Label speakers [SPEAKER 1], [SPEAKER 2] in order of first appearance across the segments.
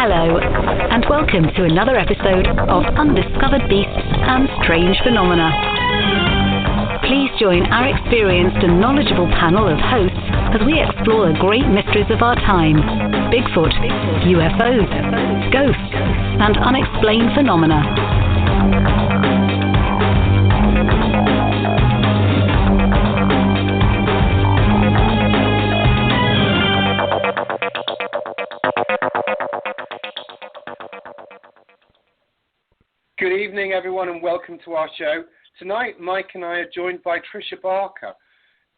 [SPEAKER 1] Hello, and welcome to another episode of Undiscovered Beasts and Strange Phenomena. Please join our experienced and knowledgeable panel of hosts as we explore the great mysteries of our time: Bigfoot, UFOs, ghosts, and unexplained phenomena.
[SPEAKER 2] Good evening, everyone, and welcome to our show. Tonight, Mike and I are joined by Tricia Barker.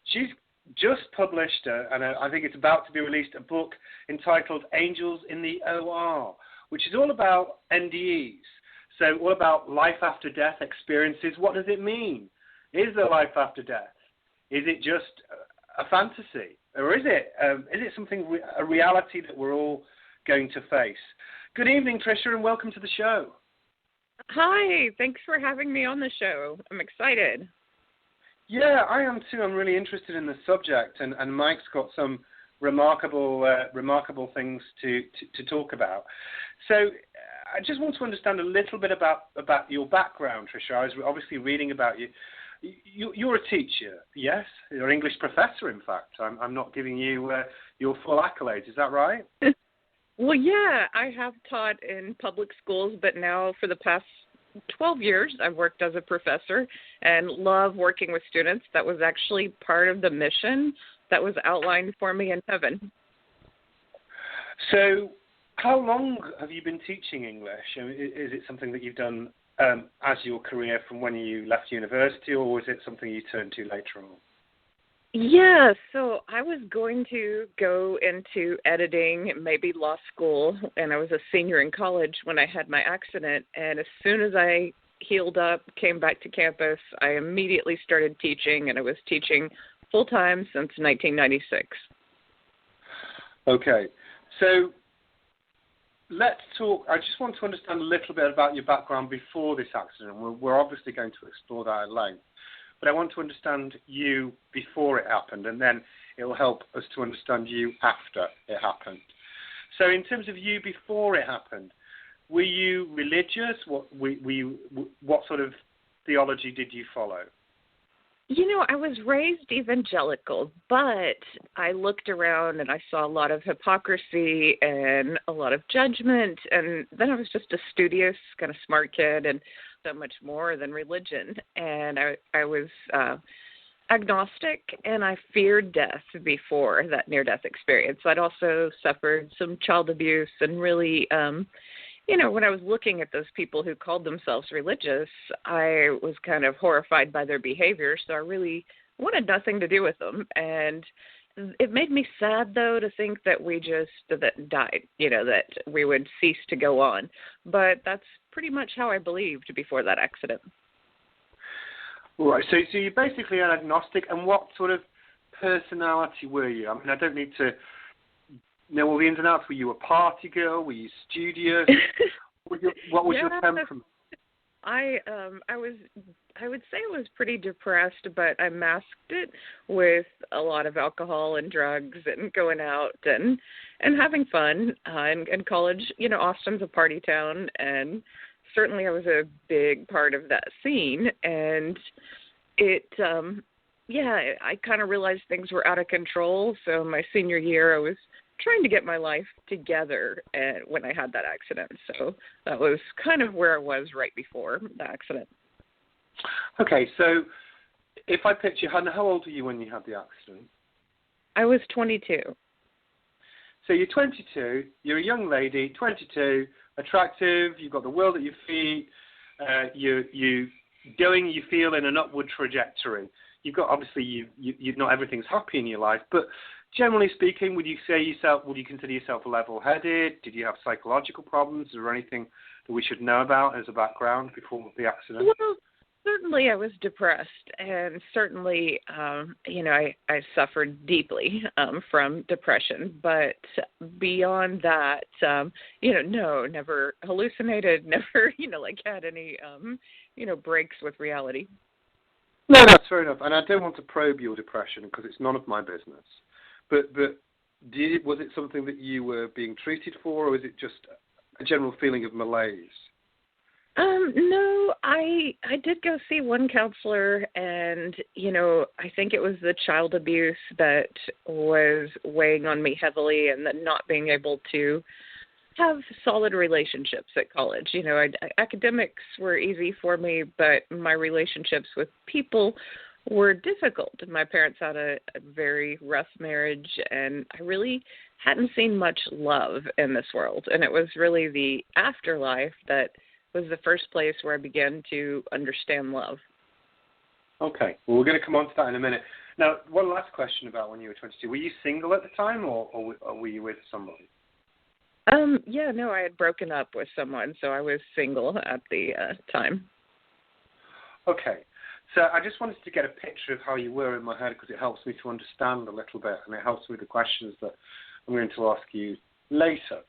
[SPEAKER 2] She's just published, and I think it's about to be released, a book entitled Angels in the OR, which is all about NDEs. So all about life after death experiences. What does it mean? Is there life after death? Is it just a fantasy? Or is it something, a reality that we're all going to face? Good evening, Tricia, and welcome to the show.
[SPEAKER 3] Hi, thanks for having me on the show. I'm excited.
[SPEAKER 2] Yeah, I am too. I'm really interested in the subject, and Mike's got some remarkable things to talk about. So I just want to understand a little bit about your background, Tricia. I was obviously reading about you. You're a teacher, yes? You're an English professor, in fact. I'm not giving you your full accolades. Is that right?
[SPEAKER 3] Well, yeah, I have taught in public schools, but now for the past 12 years, I've worked as a professor and love working with students. That was actually part of the mission that was outlined for me in heaven.
[SPEAKER 2] So how long have you been teaching English? I mean, is it something that you've done as your career from when you left university, or was it something you turned to later on?
[SPEAKER 3] Yeah, so I was going to go into editing, maybe law school, and I was a senior in college when I had my accident. And as soon as I healed up, came back to campus, I immediately started teaching, and I was teaching full-time since 1996.
[SPEAKER 2] Okay, so let's talk. I just want to understand a little bit about your background before this accident. We're obviously going to explore that at length. But I want to understand you before it happened, and then it will help us to understand you after it happened. So in terms of you before it happened, were you religious? What sort of theology did you follow?
[SPEAKER 3] You know, I was raised evangelical, but I looked around and I saw a lot of hypocrisy and a lot of judgment, and then I was just a studious, kind of smart kid, and so much more than religion. And I was agnostic, and I feared death before that near-death experience. I'd also suffered some child abuse, and really, when I was looking at those people who called themselves religious, I was kind of horrified by their behavior, so I really wanted nothing to do with them. And it made me sad, though, to think that we just died, that we would cease to go on. But that's pretty much how I believed before that accident.
[SPEAKER 2] Right, so you're basically an agnostic, and what sort of personality were you? I mean, I don't need to know all the ins and outs. Were you a party girl? Were you studious? What was your temperament? I would say I was pretty depressed, but I masked it with a lot of alcohol and drugs and going out and having fun. In college, Austin's a party town, and certainly I was a big part of that scene. And I kind of realized things were out of control. So my senior year, I was trying to get my life together when I had that accident. So that was kind of where I was right before the accident. Okay, so if I picture, how old were you when you had the accident?
[SPEAKER 3] I was 22.
[SPEAKER 2] So you're 22, you're a young lady, 22, attractive, you've got the world at your feet, you feel in an upward trajectory. You've got, obviously, not everything's happy in your life, but generally speaking, would you consider yourself level-headed? Did you have psychological problems? Is there anything that we should know about as a background before the accident?
[SPEAKER 3] Well, certainly I was depressed, and certainly, I suffered deeply from depression. But beyond that, no, never hallucinated, never, had any, breaks with reality.
[SPEAKER 2] No, that's fair enough. And I don't want to probe your depression because it's none of my business. But was it something that you were being treated for, or was it just a general feeling of malaise?
[SPEAKER 3] No, I did go see one counselor, and, I think it was the child abuse that was weighing on me heavily, and the not being able to have solid relationships at college. Academics were easy for me, but my relationships with people were difficult. My parents had a very rough marriage, and I really hadn't seen much love in this world. And it was really the afterlife that was the first place where I began to understand love.
[SPEAKER 2] Okay. Well, we're going to come on to that in a minute. Now, one last question about when you were 22. Were you single at the time, or were you with somebody?
[SPEAKER 3] Yeah, no, I had broken up with someone, so I was single at the time.
[SPEAKER 2] Okay. So I just wanted to get a picture of how you were in my head, because it helps me to understand a little bit, and it helps with the questions that I'm going to ask you later.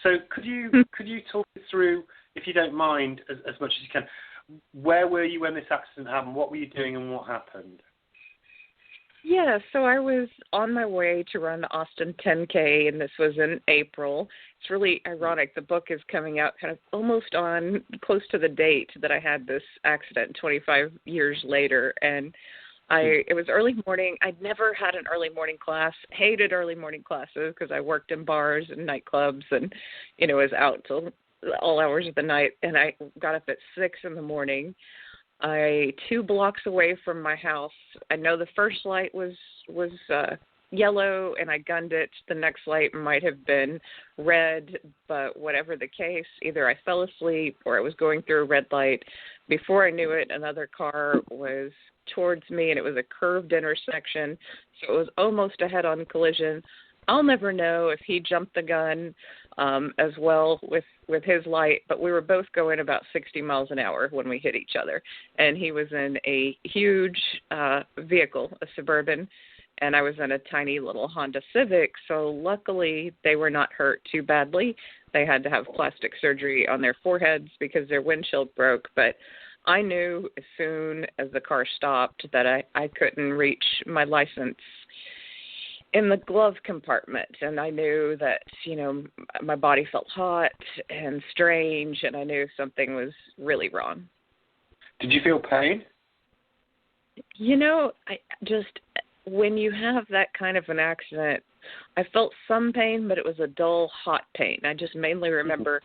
[SPEAKER 2] So could you talk me through, if you don't mind, as much as you can, where were you when this accident happened? What were you doing and what happened?
[SPEAKER 3] Yeah, so I was on my way to run the Austin 10K, and this was in April. It's really ironic. The book is coming out kind of almost on close to the date that I had this accident 25 years later. And it was early morning. I'd never had an early morning class, hated early morning classes because I worked in bars and nightclubs and, was out till all hours of the night. And I got up at 6 in the morning. 2 blocks away from my house. I know the first light was yellow, and I gunned it. The next light might have been red, but whatever the case, either I fell asleep or I was going through a red light. Before I knew it, another car was towards me, and it was a curved intersection, so it was almost a head-on collision. I'll never know if he jumped the gun as well with his light, but we were both going about 60 miles an hour when we hit each other. And he was in a huge vehicle, a Suburban, and I was in a tiny little Honda Civic. So luckily they were not hurt too badly. They had to have plastic surgery on their foreheads because their windshield broke. But I knew as soon as the car stopped that I couldn't reach my license in the glove compartment, and I knew that, my body felt hot and strange, and I knew something was really wrong.
[SPEAKER 2] Did you feel pain?
[SPEAKER 3] I just, when you have that kind of an accident, I felt some pain, but it was a dull, hot pain. I just mainly remember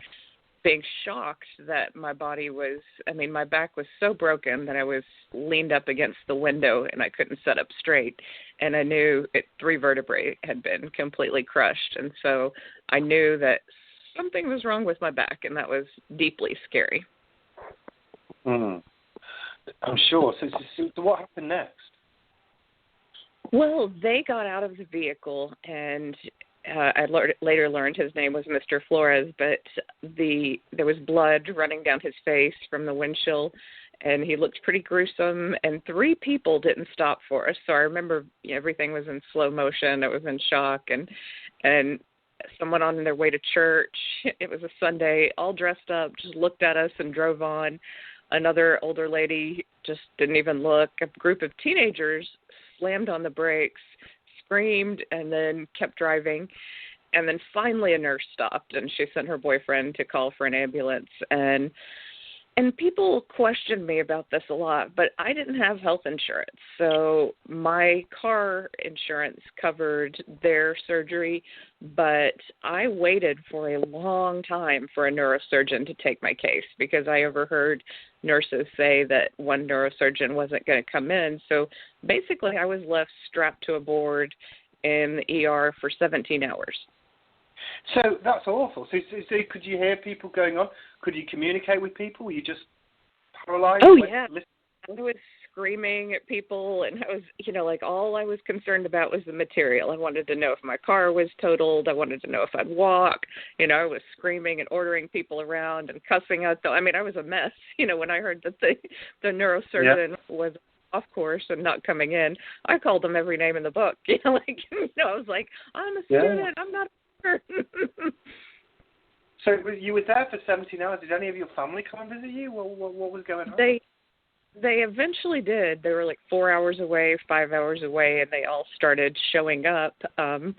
[SPEAKER 3] being shocked that my back was so broken that I was leaned up against the window and I couldn't sit up straight. And I knew 3 vertebrae had been completely crushed. And so I knew that something was wrong with my back, and that was deeply scary.
[SPEAKER 2] I'm sure. So what happened next?
[SPEAKER 3] Well, they got out of the vehicle, and I later learned his name was Mr. Flores, but there was blood running down his face from the windshield, and he looked pretty gruesome, and 3 people didn't stop for us. So I remember everything was in slow motion. I was in shock, and someone on their way to church, it was a Sunday, all dressed up, just looked at us and drove on. Another older lady just didn't even look. A group of teenagers slammed on the brakes, screamed, and then kept driving. And then finally a nurse stopped, and she sent her boyfriend to call for an ambulance. And people questioned me about this a lot, but I didn't have health insurance. So my car insurance covered their surgery, but I waited for a long time for a neurosurgeon to take my case because I overheard nurses say that one neurosurgeon wasn't going to come in. So basically I was left strapped to a board in the ER for 17 hours.
[SPEAKER 2] So that's awful. So could you hear people going on? Could you communicate with people? Were you just paralyzed?
[SPEAKER 3] Oh, yeah. I was screaming at people, and I was, all I was concerned about was the material. I wanted to know if my car was totaled. I wanted to know if I'd walk. I was screaming and ordering people around and cussing out. I was a mess, when I heard that the neurosurgeon was off course and not coming in. I called them every name in the book. I was like, I'm a student. I'm not
[SPEAKER 2] So you were there for 17 hours. Did any of your family come and visit you? What was going on?
[SPEAKER 3] They eventually did. They were like 4 hours away, 5 hours away, and they all started showing up. And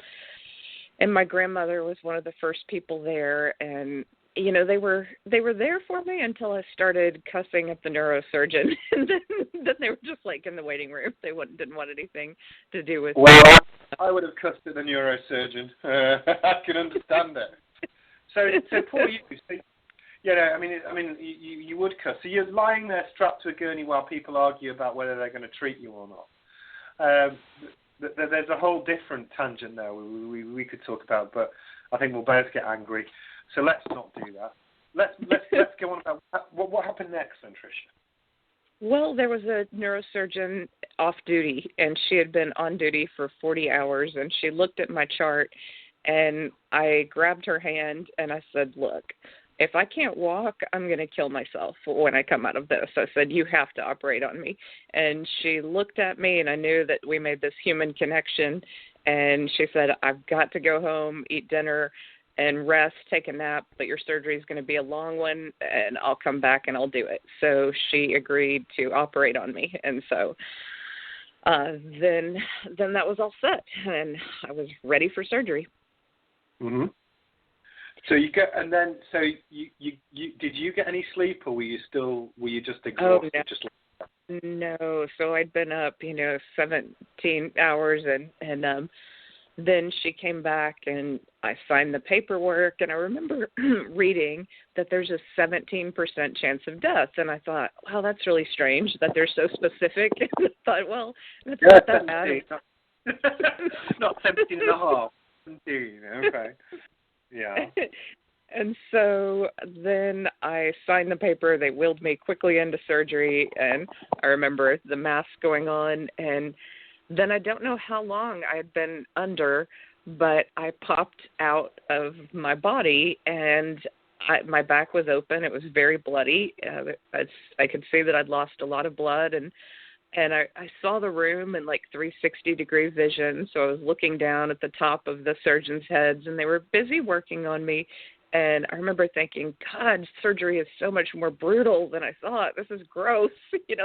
[SPEAKER 3] my grandmother was one of the first people there. And, they were there for me until I started cussing at the neurosurgeon, and then they were just like in the waiting room. They didn't want anything to do with.
[SPEAKER 2] Well, I would have cussed at the neurosurgeon. I can understand it. So poor you. So, I mean, you would cuss. So you're lying there strapped to a gurney while people argue about whether they're going to treat you or not. There's a whole different tangent there we could talk about, but I think we'll both get angry. So let's not do that. Let's go on about what happened next then, Tricia.
[SPEAKER 3] Well, there was a neurosurgeon off duty, and she had been on duty for 40 hours, and she looked at my chart, and I grabbed her hand, and I said, look, if I can't walk, I'm going to kill myself when I come out of this. I said, you have to operate on me. And she looked at me, and I knew that we made this human connection, and she said, I've got to go home, eat dinner, and rest, take a nap, but your surgery is going to be a long one, and I'll come back and I'll do it. So she agreed to operate on me, and so then that was all set, and I was ready for surgery.
[SPEAKER 2] Mm-hmm. So you get, and then so you did you get any sleep, or were you just exhausted?
[SPEAKER 3] Oh, no. No. So I'd been up, 17 hours, and then she came back and I signed the paperwork, and I remember reading that there's a 17% chance of death, and I thought, wow, that's really strange that they're so specific. And I thought, well, that's not that bad.
[SPEAKER 2] Not 17 and a half. 17, okay. Yeah.
[SPEAKER 3] And so then I signed the paper. They wheeled me quickly into surgery, and I remember the mask going on, and then I don't know how long I had been under, but I popped out of my body, and my back was open. It was very bloody. I could see that I'd lost a lot of blood, and I saw the room in like 360-degree vision, so I was looking down at the top of the surgeons' heads, and they were busy working on me. And I remember thinking, God, surgery is so much more brutal than I thought. This is gross. It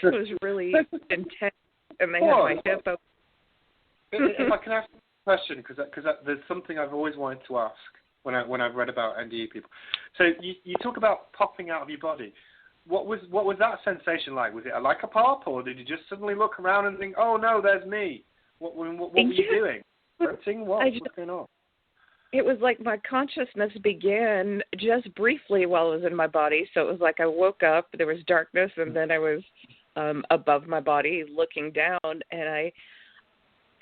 [SPEAKER 3] was really intense. And they had my hip open.
[SPEAKER 2] If I can ask a question, because there's something I've always wanted to ask when I've read about NDE people. So you talk about popping out of your body. What was that sensation like? Was it like a pop, or did you just suddenly look around and think, oh no, there's me? What were you doing? What's going on?
[SPEAKER 3] It was like my consciousness began just briefly while I was in my body. So it was like I woke up, there was darkness, and then I was above my body looking down, and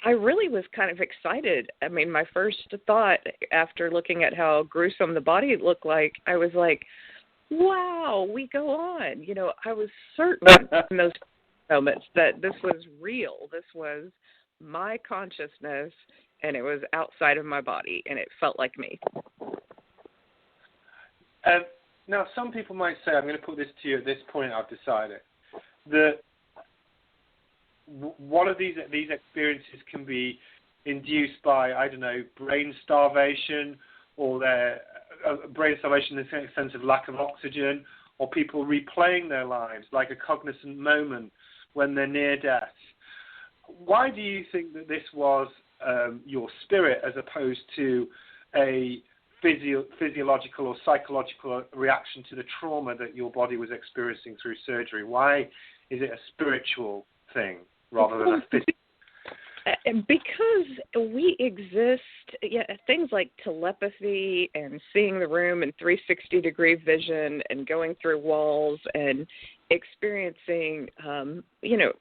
[SPEAKER 3] I really was kind of excited. I mean, my first thought after looking at how gruesome the body looked like, I was like, wow, we go on. I was certain in those moments that this was real. This was my consciousness, and it was outside of my body, and it felt like me.
[SPEAKER 2] Now, some people might say, I'm going to put this to you at this point, I've decided, that one of these experiences can be induced by, I don't know, brain starvation, or their brain starvation in the sense of lack of oxygen, or people replaying their lives like a cognizant moment when they're near death. Why do you think that this was your spirit as opposed to a physiological or psychological reaction to the trauma that your body was experiencing through surgery? Why is it a spiritual thing rather than a physical?
[SPEAKER 3] Because we exist, things like telepathy and seeing the room in 360-degree vision and going through walls and experiencing,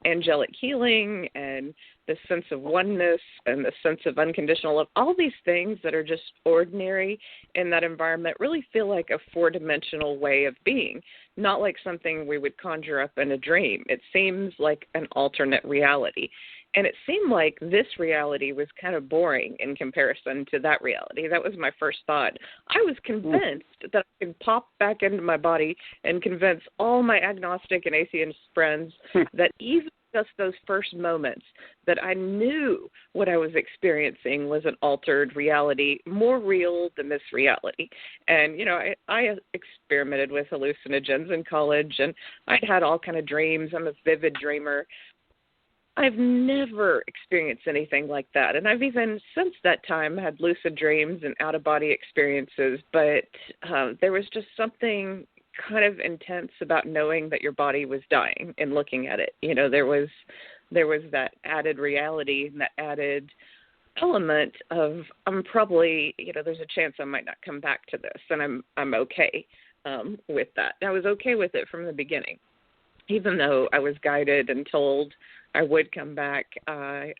[SPEAKER 3] angelic healing and the sense of oneness and the sense of unconditional love, all these things that are just ordinary in that environment really feel like a four-dimensional way of being, not like something we would conjure up in a dream. It seems like an alternate reality. And it seemed like this reality was kind of boring in comparison to that reality. That was my first thought. I was convinced that I could pop back into my body and convince all my agnostic and atheist friends that even just those first moments that I knew what I was experiencing was an altered reality, more real than this reality. And, I experimented with hallucinogens in college, and I'd had all kind of dreams. I'm a vivid dreamer. I've never experienced anything like that. And I've even since that time had lucid dreams and out-of-body experiences, but there was just something kind of intense about knowing that your body was dying and looking at it. You know, there was that added reality and that added element of I'm probably, you know, there's a chance I might not come back to this, and I'm okay with that. And I was okay with it from the beginning. Even though I was guided and told I would come back, I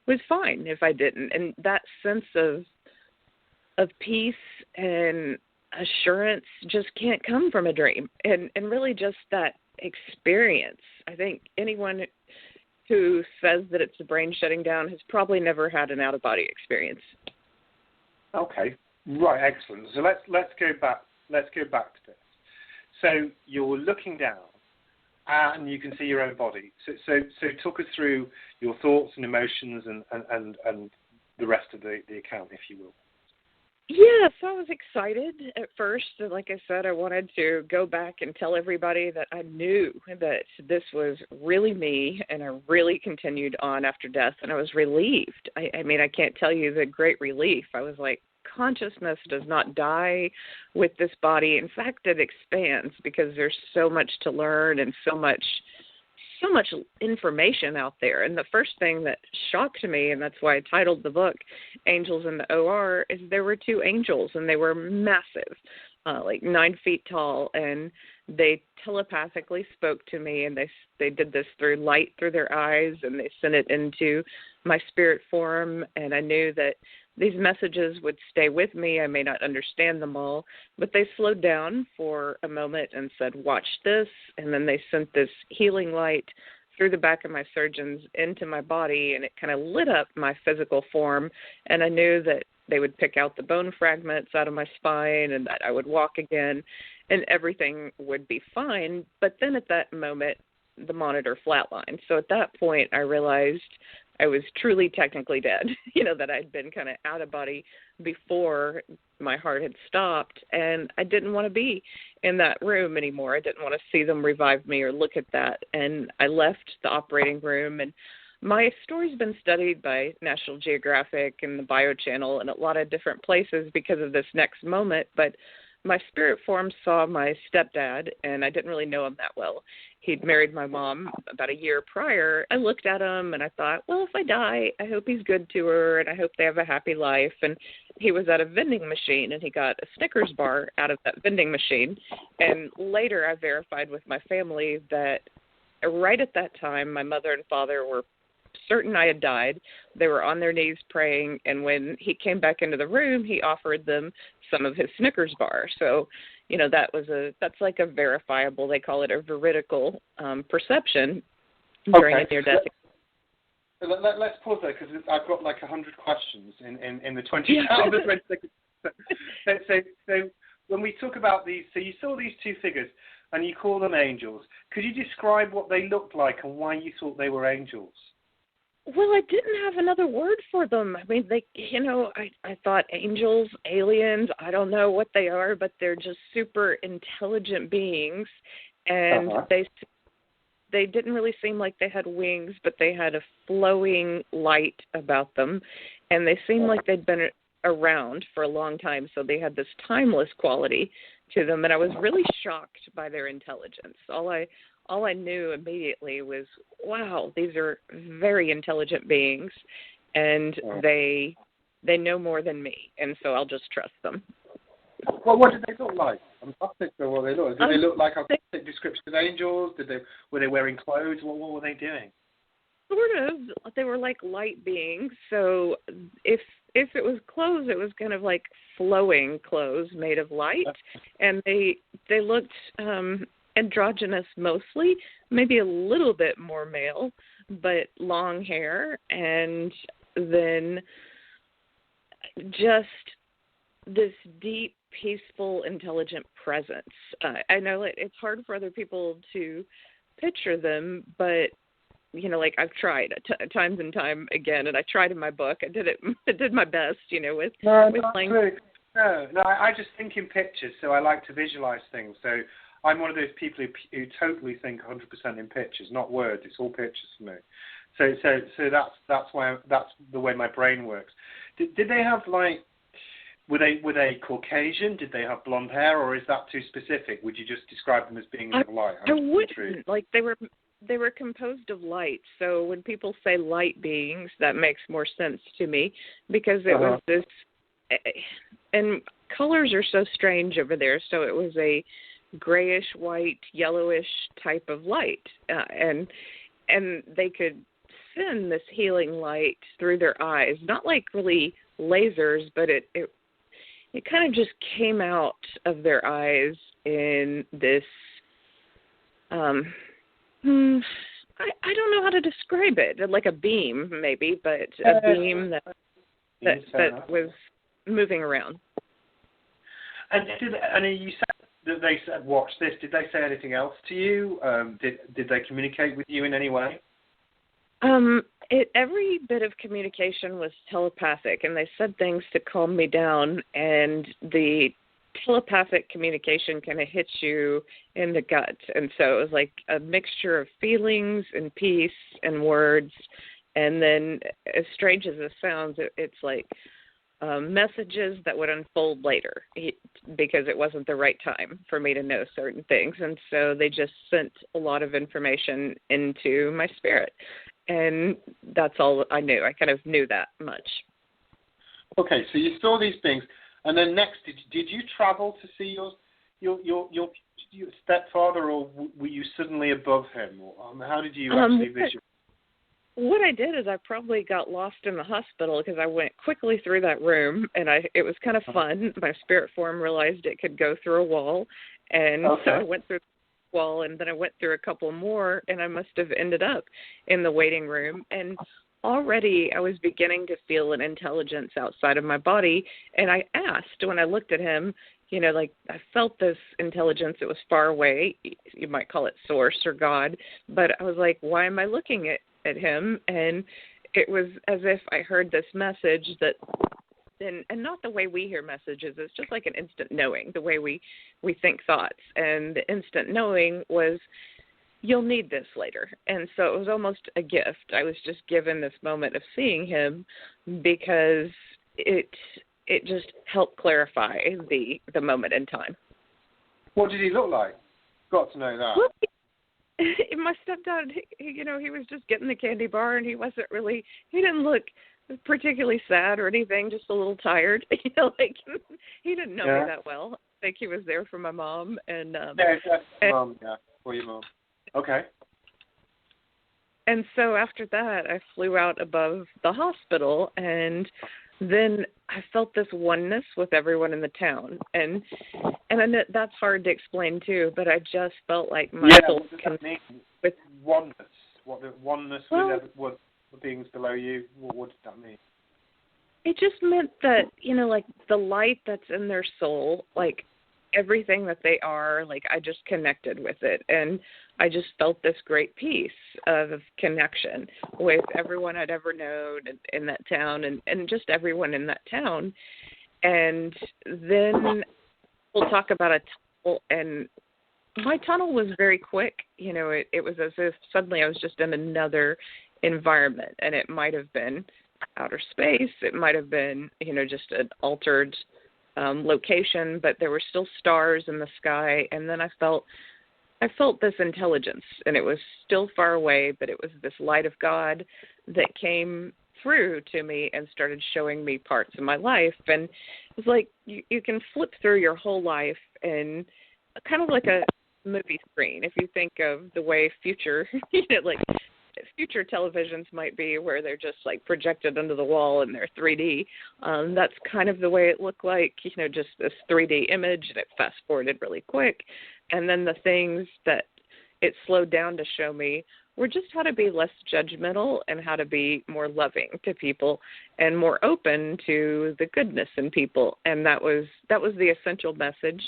[SPEAKER 3] was fine if I didn't. And that sense of peace and assurance just can't come from a dream. And really just that experience. I think anyone who says that it's the brain shutting down has probably never had an out-of-body experience.
[SPEAKER 2] Okay, right, excellent. So let's go back. Let's go back to this. So you're looking down, and you can see your own body. So talk us through your thoughts and emotions and the rest of the account, if you will.
[SPEAKER 3] Yes, I was excited at first. Like I said, I wanted to go back and tell everybody that I knew that this was really me, and I really continued on after death, and I was relieved. I mean, I can't tell you the great relief. I was like, consciousness does not die with this body. In fact, it expands because there's so much to learn and so much information out there. And the first thing that shocked me, and that's why I titled the book Angels in the OR, is there were two angels, and they were massive, like 9 feet tall, and they telepathically spoke to me, and they did this through light through their eyes, and they sent it into my spirit form, and I knew that these messages would stay with me. I may not understand them all, but they slowed down for a moment and said, watch this. And then they sent this healing light through the back of my surgeons into my body, and it kind of lit up my physical form. And I knew that they would pick out the bone fragments out of my spine and that I would walk again and everything would be fine. But then at that moment, the monitor flatlined. So at that point, I realized I was truly technically dead, you know, that I'd been kind of out of body before my heart had stopped, and I didn't want to be in that room anymore. I didn't want to see them revive me or look at that, and I left the operating room, and my story's been studied by National Geographic and the Bio Channel and a lot of different places because of this next moment, but my spirit form saw my stepdad, and I didn't really know him that well. He'd married my mom about a year prior. I looked at him, and I thought, well, if I die, I hope he's good to her, and I hope they have a happy life. And he was at a vending machine, and he got a Snickers bar out of that vending machine. And later I verified with my family that right at that time, my mother and father were certain I had died. They were on their knees praying, and when he came back into the room, he offered them some of his Snickers bar. So, you know, that's like a verifiable, they call it a veridical perception during a near-death.
[SPEAKER 2] Let's pause there, because I've got like 100 questions in the 20 seconds. So when we talk about these, so you saw these two figures, and you call them angels. Could you describe what they looked like and why you thought they were angels?
[SPEAKER 3] Well, I didn't have another word for them. I mean, they, you know, I thought angels, aliens, I don't know what they are, but they're just super intelligent beings. And they didn't really seem like they had wings, but they had a flowing light about them. And they seemed like they'd been around for a long time, so they had this timeless quality to them. And I was really shocked by their intelligence. All I knew immediately was, wow, these are very intelligent beings, and they know more than me, and so I'll just trust them.
[SPEAKER 2] Well, what did they look like? I'm not sure what they look. Did they look like a description of angels? Were they wearing clothes? What were they doing?
[SPEAKER 3] Sort of. They were like light beings. So if it was clothes, it was kind of like flowing clothes made of light, and they looked androgynous mostly, maybe a little bit more male, but long hair, and then just this deep, peaceful, intelligent presence. I know it's hard for other people to picture them, but you know, like I've tried times and time again, and I tried in my book. I did my best, you know, with language.
[SPEAKER 2] No, I just think in pictures, so I like to visualize things. So I'm one of those people who totally think 100% in pictures, not words. It's all pictures for me. So that's the way my brain works. Did they have were they Caucasian? Did they have blonde hair, or is that too specific? Would you just describe them as being light?
[SPEAKER 3] I wouldn't. Like they were composed of light. So when people say light beings, that makes more sense to me because it was this. And colors are so strange over there. So it was a grayish, white, yellowish type of light, and they could send this healing light through their eyes. Not like really lasers, but it kind of just came out of their eyes in this. I don't know how to describe it. Like a beam, maybe, but a beam that was moving around.
[SPEAKER 2] And you said that they said, "Watch this." Did they say anything else to you? Did they communicate with you in any way?
[SPEAKER 3] Every bit of communication was telepathic, and they said things to calm me down. And the telepathic communication kind of hits you in the gut, and so it was like a mixture of feelings and peace and words. And then, as strange as this sounds, it's like messages that would unfold later because it wasn't the right time for me to know certain things. And so they just sent a lot of information into my spirit. And that's all I knew. I kind of knew that much.
[SPEAKER 2] Okay, so you saw these things. And then next, did you travel to see your stepfather, or were you suddenly above him? How did you actually visualize?
[SPEAKER 3] What I did is I probably got lost in the hospital because I went quickly through that room, and it was kind of fun. My spirit form realized it could go through a wall, and so I went through the wall, and then I went through a couple more, and I must have ended up in the waiting room. And already I was beginning to feel an intelligence outside of my body, and I asked when I looked at him, I felt this intelligence. It was far away. You might call it source or God, but I was like, why am I looking at him? And it was as if I heard this message that, and not the way we hear messages. It's just like an instant knowing, the way we think thoughts. And the instant knowing was, you'll need this later. And so it was almost a gift. I was just given this moment of seeing him because it just helped clarify the moment in time.
[SPEAKER 2] What did he look like? Got to know that.
[SPEAKER 3] Well, my stepdad, he was just getting the candy bar, and he didn't look particularly sad or anything, just a little tired. He didn't know me that well. I think he was there for my mom. And
[SPEAKER 2] mom, for your mom. Okay.
[SPEAKER 3] And so after that, I flew out above the hospital, and then I felt this oneness with everyone in the town. And I know that's hard to explain too, but I just felt like my soul
[SPEAKER 2] with oneness. What the oneness with the beings below you, what did that mean?
[SPEAKER 3] It just meant that, like the light that's in their soul, like everything that they are, like I just connected with it. And I just felt this great peace of connection with everyone I'd ever known in that town and just everyone in that town. And then we'll talk about a tunnel, and my tunnel was very quick. It was as if suddenly I was just in another environment, and it might have been outer space. It might have been, just an altered location, but there were still stars in the sky. And then I felt this intelligence, and it was still far away, but it was this light of God that came through to me and started showing me parts of my life. And it was like you can flip through your whole life, and kind of like a movie screen. If you think of the way future, future televisions might be, where they're just like projected into the wall and they're 3D. That's kind of the way it looked like, just this 3D image, and it fast forwarded really quick. And then the things that it slowed down to show me were just how to be less judgmental and how to be more loving to people and more open to the goodness in people. And that was the essential message.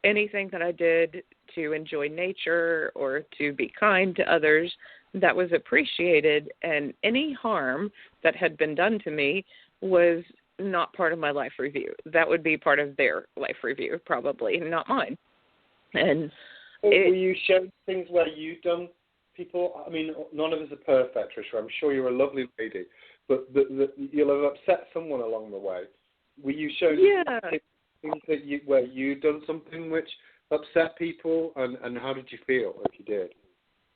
[SPEAKER 3] Anything that I did to enjoy nature or to be kind to others, that was appreciated, and any harm that had been done to me was not part of my life review. That would be part of their life review, probably, not mine. And
[SPEAKER 2] were you shown things where you'd done people, I mean, none of us are perfect, Trisha. I'm sure you're a lovely lady, but you'll have upset someone along the way. Were you shown things that where you'd done something which upset people, and how did you feel if you did?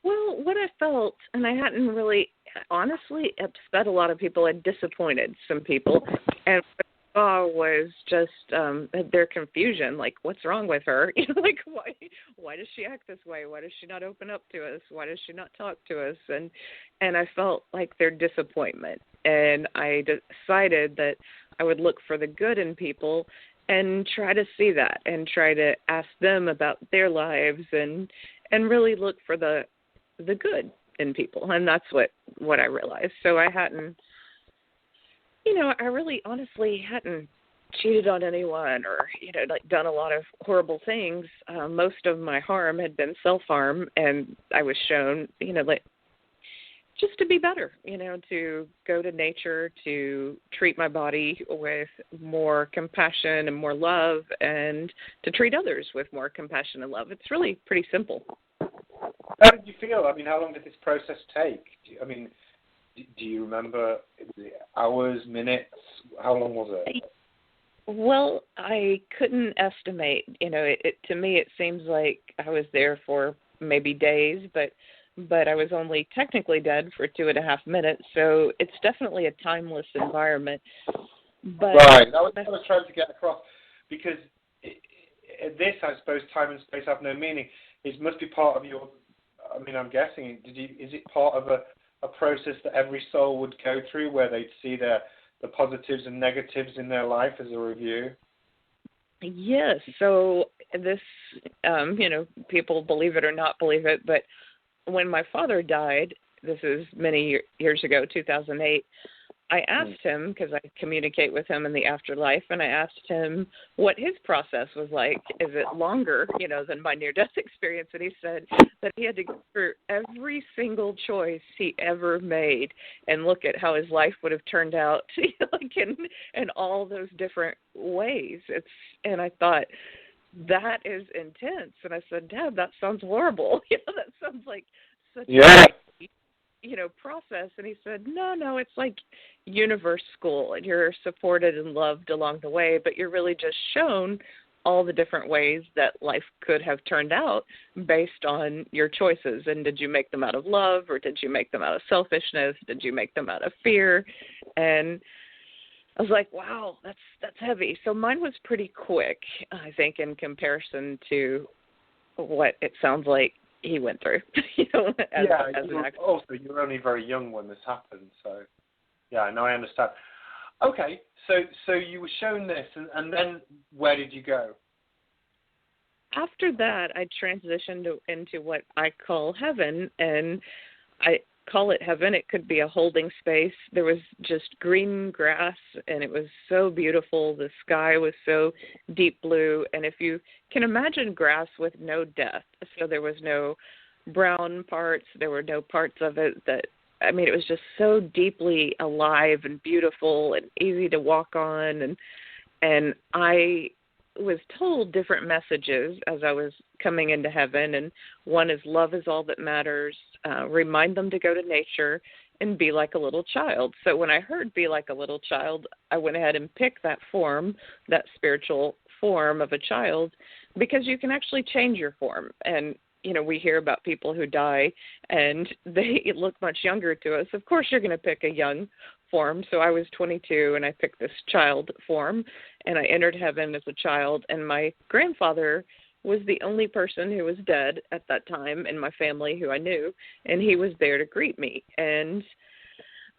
[SPEAKER 3] Well, what I felt, and I hadn't really, honestly, upset a lot of people. I disappointed some people, and what I saw was just their confusion. Like, what's wrong with her? You know, like, why does she act this way? Why does she not open up to us? Why does she not talk to us? And I felt like their disappointment, and I decided that I would look for the good in people and try to see that, and try to ask them about their lives, and really look for the good in people. And that's what I realized. So I hadn't, I really honestly hadn't cheated on anyone or, like done a lot of horrible things. Most of my harm had been self-harm, and I was shown, like, just to be better, to go to nature, to treat my body with more compassion and more love, and to treat others with more compassion and love. It's really pretty simple.
[SPEAKER 2] How did you feel? I mean, how long did this process take? Do you remember hours, minutes? How long was it?
[SPEAKER 3] Well, I couldn't estimate. To me, it seems like I was there for maybe days, but I was only technically dead for 2.5 minutes, so it's definitely a timeless environment. But
[SPEAKER 2] right, that was what I was trying to get across, because this, I suppose, time and space have no meaning. It must be part of your, I'm guessing, is it part of a process that every soul would go through, where they'd see the positives and negatives in their life as a review?
[SPEAKER 3] Yes, so this, people believe it or not believe it, but when my father died, this is many years ago, 2008, I asked him, because I communicate with him in the afterlife, and I asked him what his process was like. Is it longer, than my near-death experience? And he said that he had to go through every single choice he ever made and look at how his life would have turned out, like in all those different ways. And I thought, that is intense. And I said, Dad, that sounds horrible. That sounds like such a process. And he said, no, it's like universe school, and you're supported and loved along the way, but you're really just shown all the different ways that life could have turned out based on your choices. And did you make them out of love, or did you make them out of selfishness? Did you make them out of fear? And I was like, wow, that's heavy. So mine was pretty quick, I think, in comparison to what it sounds like he went through.
[SPEAKER 2] Also, you were only very young when this happened, so yeah, no, I understand. Okay, so you were shown this, and then where did you go?
[SPEAKER 3] After that, I transitioned into what I call heaven, and I call it heaven. It could be a holding space. There was just green grass, and it was so beautiful. The sky was so deep blue, and if you can imagine grass with no death, so there was no brown parts, there were no parts of it that, it was just so deeply alive and beautiful and easy to walk on, and I was told different messages as I was coming into heaven, and one is love is all that matters, remind them to go to nature, and be like a little child. So when I heard be like a little child, I went ahead and picked that form, that spiritual form of a child, because you can actually change your form. And we hear about people who die and they look much younger to us. Of course, you're going to pick a young form. So I was 22 and I picked this child form, and I entered heaven as a child. And my grandfather was the only person who was dead at that time in my family who I knew, and he was there to greet me. And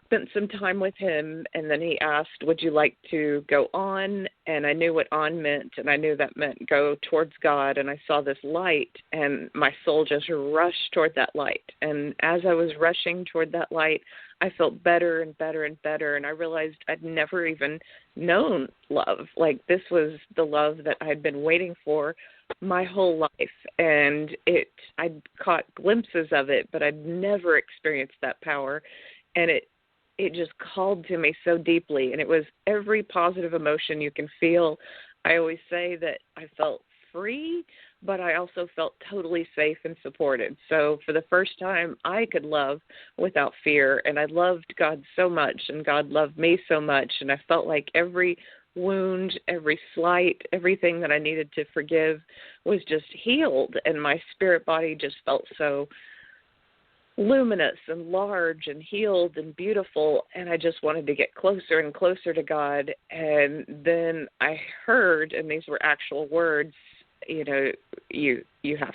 [SPEAKER 3] spent some time with him, and then he asked, would you like to go on? And I knew what on meant, and I knew that meant go towards God, and I saw this light, and my soul just rushed toward that light. And as I was rushing toward that light, I felt better and better and better, and I realized I'd never even known love. Like, this was the love that I'd been waiting for my whole life, and I'd caught glimpses of it, but I'd never experienced that power, and it just called to me so deeply, and it was every positive emotion you can feel. I always say that I felt free, but I also felt totally safe and supported. So for the first time, I could love without fear, and I loved God so much, and God loved me so much, and I felt like every wound, every slight, everything that I needed to forgive was just healed, and my spirit body just felt so luminous and large and healed and beautiful, and I just wanted to get closer and closer to God. And then I heard, and these were actual words, you have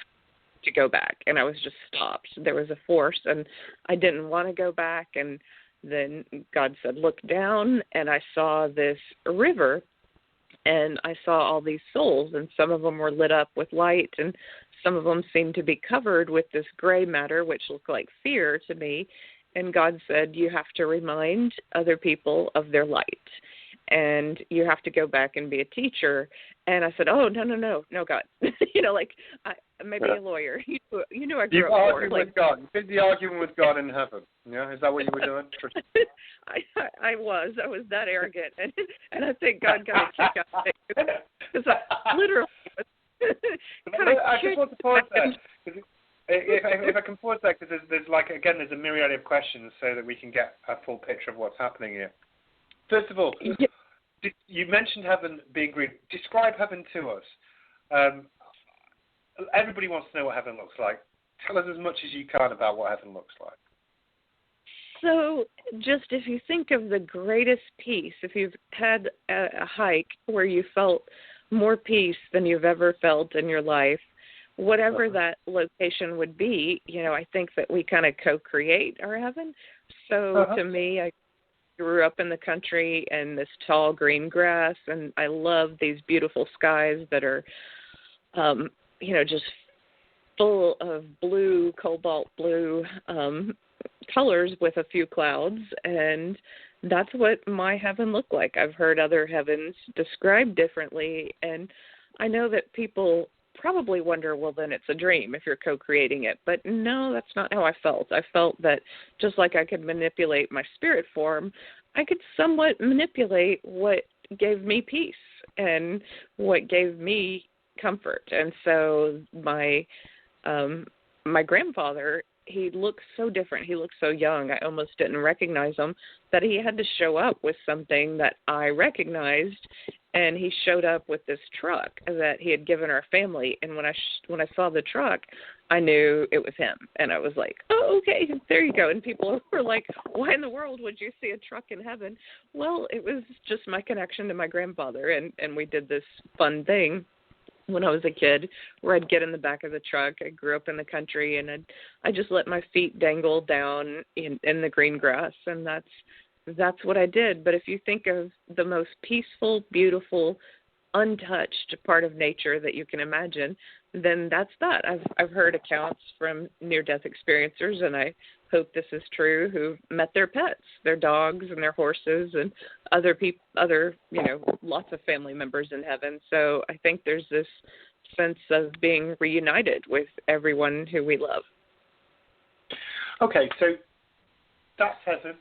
[SPEAKER 3] to go back. And I was just stopped. There was a force, and I didn't want to go back. And then God said, look down, and I saw this river, and I saw all these souls, and some of them were lit up with light, and some of them seemed to be covered with this gray matter, which looked like fear to me. And God said, you have to remind other people of their light, and you have to go back and be a teacher. And I said, oh, no, God. Maybe a lawyer. You knew I grew up poor.
[SPEAKER 2] With God. You did the argument with God in heaven. Yeah, is that what you were doing?
[SPEAKER 3] I was that arrogant, and I think God got a kick out of it, because I literally was
[SPEAKER 2] I just want to pause there. If I can pause there, because there's a myriad of questions so that we can get a full picture of what's happening here. First of all, you mentioned heaven being green. Describe heaven to us. Everybody wants to know what heaven looks like. Tell us as much as you can about what heaven looks like.
[SPEAKER 3] So just if you think of the greatest peace, if you've had a hike where you felt more peace than you've ever felt in your life, whatever that location would be, I think that we kind of co-create our heaven. So to me, I grew up in the country and this tall green grass, and I love these beautiful skies that are, just full of blue, cobalt blue colors with a few clouds, and that's what my heaven looked like. I've heard other heavens described differently, and I know that people probably wonder, well, then it's a dream if you're co-creating it. But no, that's not how I felt. I felt that just like I could manipulate my spirit form, I could somewhat manipulate what gave me peace and what gave me comfort. And so my grandfather, he looked so different. He looked so young. I almost didn't recognize him, that he had to show up with something that I recognized. And he showed up with this truck that he had given our family. And when I saw the truck, I knew it was him. And I was like, oh, okay, there you go. And people were like, why in the world would you see a truck in heaven? Well, it was just my connection to my grandfather. And we did this fun thing when I was a kid, where I'd get in the back of the truck. I grew up in the country, and I just let my feet dangle down in the green grass, and that's what I did. But if you think of the most peaceful, beautiful, untouched part of nature that you can imagine, then that's that. I've heard accounts from near-death experiencers, and I hope this is true, who've met their pets, their dogs and their horses, and other people, lots of family members in heaven. So I think there's this sense of being reunited with everyone who we love.
[SPEAKER 2] Okay, so that's heaven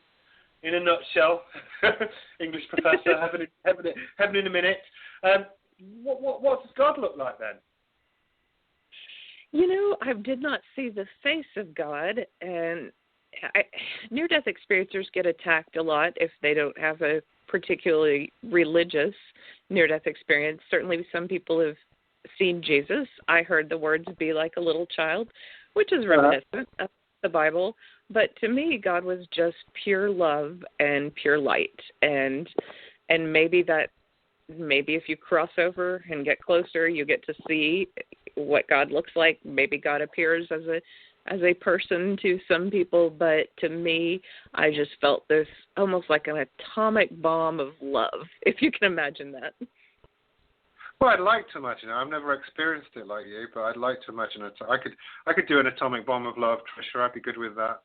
[SPEAKER 2] in a nutshell. English professor, heaven in a minute. What does God look like then?
[SPEAKER 3] I did not see the face of God, and near-death experiencers get attacked a lot if they don't have a particularly religious near-death experience. Certainly some people have seen Jesus. I heard the words, be like a little child, which is reminiscent of the Bible. But to me, God was just pure love and pure light. And maybe if you cross over and get closer, you get to see what God looks like. Maybe God appears as a person to some people, but to me, I just felt this almost like an atomic bomb of love, if you can imagine that.
[SPEAKER 2] Well, I'd like to imagine it. I've never experienced it like you, but I'd like to imagine it. I could do an atomic bomb of love, Tricia. I'd be good with that.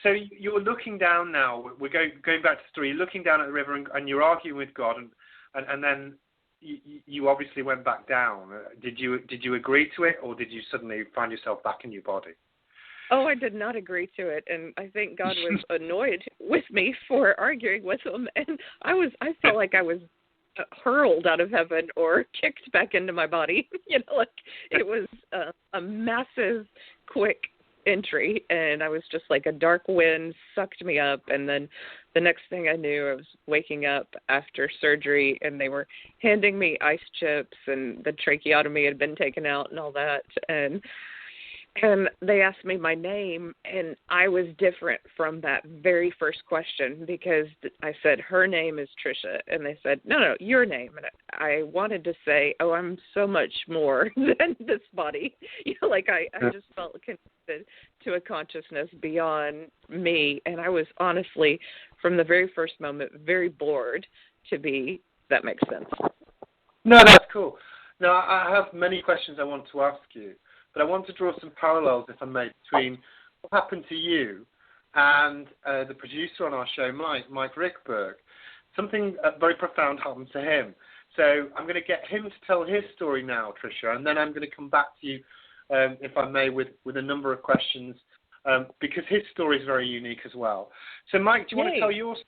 [SPEAKER 2] So you're looking down now. We're going back to the story. You're looking down at the river and you're arguing with God, and then you obviously went back down. Did you agree to it, or did you suddenly find yourself back in your body?
[SPEAKER 3] Oh, I did not agree to it, and I think God was annoyed with me for arguing with him. And I felt like I was hurled out of heaven or kicked back into my body. Like it was a massive, quick entry, and I was just like a dark wind sucked me up, and then the next thing I knew, I was waking up after surgery, and they were handing me ice chips, and the tracheotomy had been taken out and all that, and they asked me my name, and I was different from that very first question because I said, her name is Tricia, and they said, no, your name. And I wanted to say, oh, I'm so much more than this body. Like I just felt connected to a consciousness beyond me, and I was honestly, from the very first moment, very bored to be. That makes sense.
[SPEAKER 2] No, that's cool. Now, I have many questions I want to ask you. But I want to draw some parallels, if I may, between what happened to you and the producer on our show, Mike Rickberg. Something very profound happened to him. So I'm going to get him to tell his story now, Tricia, and then I'm going to come back to you, if I may, with a number of questions, because his story is very unique as well. So, Mike, do you want to tell yours?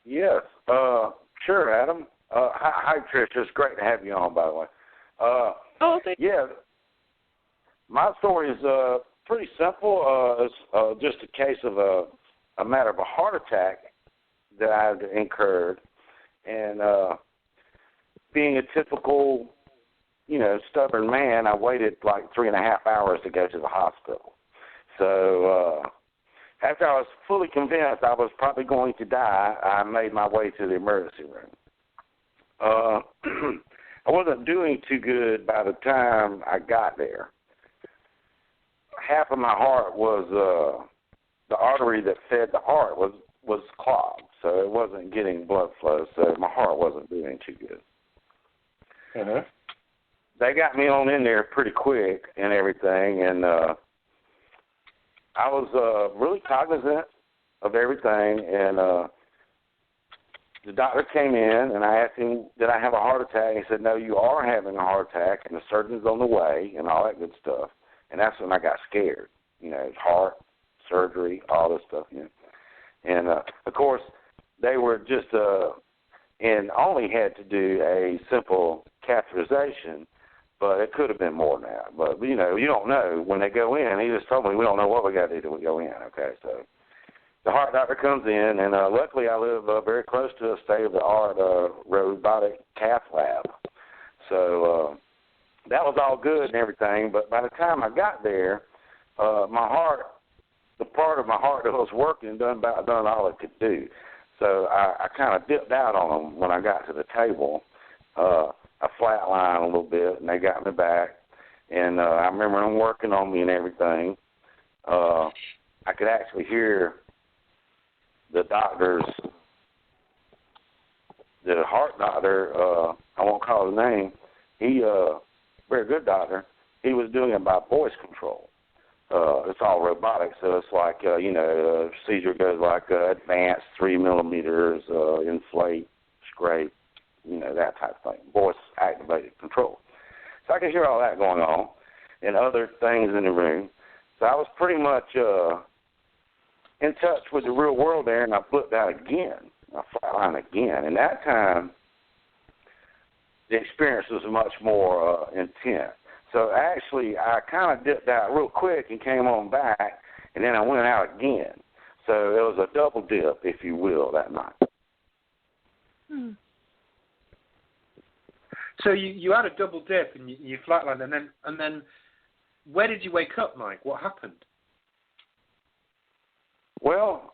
[SPEAKER 4] Yes. Sure, Adam. Hi, Tricia. It's great to have you on, by the way.
[SPEAKER 3] Thank you.
[SPEAKER 4] Yeah, my story is pretty simple. It's just a case of a matter of a heart attack that I had incurred, and being a typical, stubborn man, I waited like 3.5 hours to go to the hospital. So after I was fully convinced I was probably going to die, I made my way to the emergency room. I wasn't doing too good by the time I got there. Half of my heart was the artery that fed the heart was clogged, so it wasn't getting blood flow, so my heart wasn't doing too good.
[SPEAKER 2] Uh-huh.
[SPEAKER 4] They got me on in there pretty quick and everything, and I was really cognizant of everything, and the doctor came in, and I asked him, did I have a heart attack? And he said, no, you are having a heart attack, and the surgeon's on the way, and all that good stuff. And that's when I got scared. Heart, surgery, all this stuff. And, of course, they were just and only had to do a simple catheterization, but it could have been more than that. But, you don't know. When they go in, he just told me, we don't know what we got to do till we go in, okay? So the heart doctor comes in, and luckily I live very close to a state-of-the-art robotic cath lab. So that was all good and everything, but by the time I got there, my heart, the part of my heart that was working done all it could do. So I kind of dipped out on them when I got to the table. I flatlined a little bit, and they got me back, and I remember them working on me and everything. I could actually hear the doctors, the heart doctor, I won't call his name, he, very good doctor, he was doing it by voice control. It's all robotic, so it's like, procedure goes like advanced 3 millimeters, inflate, scrape, that type of thing, voice-activated control. So I could hear all that going on and other things in the room. So I was pretty much in touch with the real world there, and I flipped out again. I flatlined again. And that time, the experience was much more intense. So actually, I kind of dipped out real quick and came on back, and then I went out again. So it was a double dip, if you will, that night.
[SPEAKER 2] So you had a double dip and you flatlined, and then where did you wake up, Mike? What happened?
[SPEAKER 4] Well,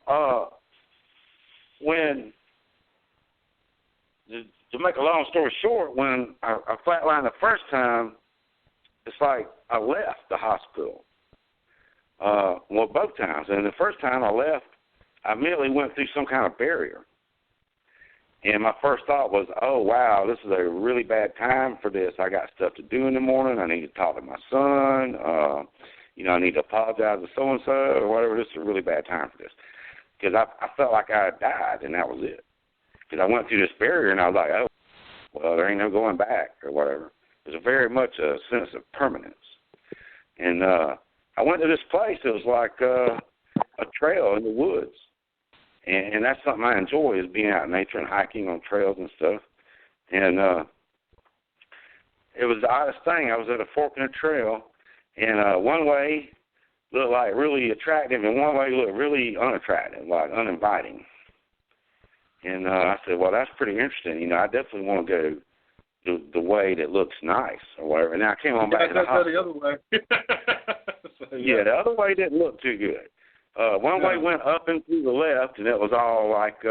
[SPEAKER 4] to make a long story short, when I flatlined the first time, it's like I left the hospital. Well, both times. And the first time I left, I immediately went through some kind of barrier. And my first thought was, oh, wow, this is a really bad time for this. I got stuff to do in the morning. I need to talk to my son. I need to apologize to so-and-so or whatever. This is a really bad time for this. Because I felt like I had died, and that was it. Because I went through this barrier, and I was like, oh, well, there ain't no going back or whatever. There's very much a sense of permanence. And I went to this place. It was like a trail in the woods. And that's something I enjoy, is being out in nature and hiking on trails and stuff. And it was the oddest thing. I was at a fork in a trail, and one way looked like really attractive, and one way looked really unattractive, like uninviting. And I said, well, that's pretty interesting. You know, I definitely want to go the way that looks nice or whatever. And then I came on back to the hospital.
[SPEAKER 2] The other way. So,
[SPEAKER 4] yeah, the other way didn't look too good. One way went up and to the left, and it was all like,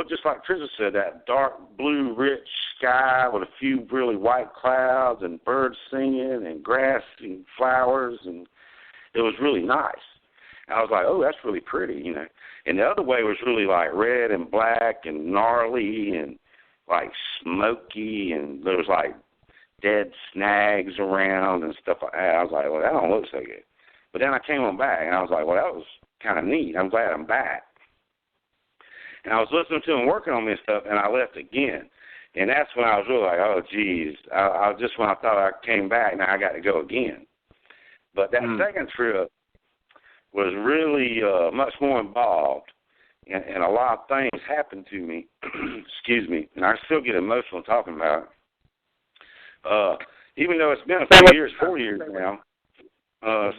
[SPEAKER 4] just like Tricia said, that dark blue, rich sky with a few really white clouds and birds singing and grass and flowers, and it was really nice. And I was like, oh, that's really pretty, you know. And the other way was really like red and black and gnarly and like smoky, and there was like dead snags around and stuff like that. I was like, well, that don't look so good. But then I came on back, and I was like, well, that was kind of neat. I'm glad I'm back. And I was listening to him working on this stuff, and I left again. And that's when I was really like, oh, geez. I just when I thought I came back, now I got to go again. But that second trip was really much more involved, and a lot of things happened to me. Excuse me. And I still get emotional talking about it. Even though it's been a few years, 4 years now,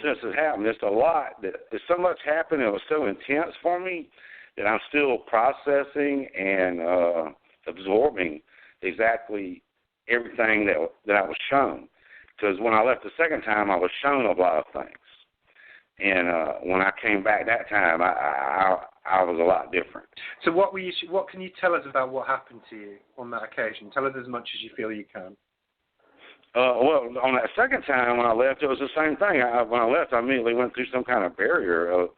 [SPEAKER 4] since it happened, it's a lot. There's so much happened. It was so intense for me that I'm still processing and absorbing exactly everything that I was shown. Because when I left the second time, I was shown a lot of things. And when I came back that time, I was a lot different.
[SPEAKER 2] So what can you tell us about what happened to you on that occasion? Tell us as much as you feel you can.
[SPEAKER 4] Well, on that second time when I left, it was the same thing. When I left, I immediately went through some kind of barrier.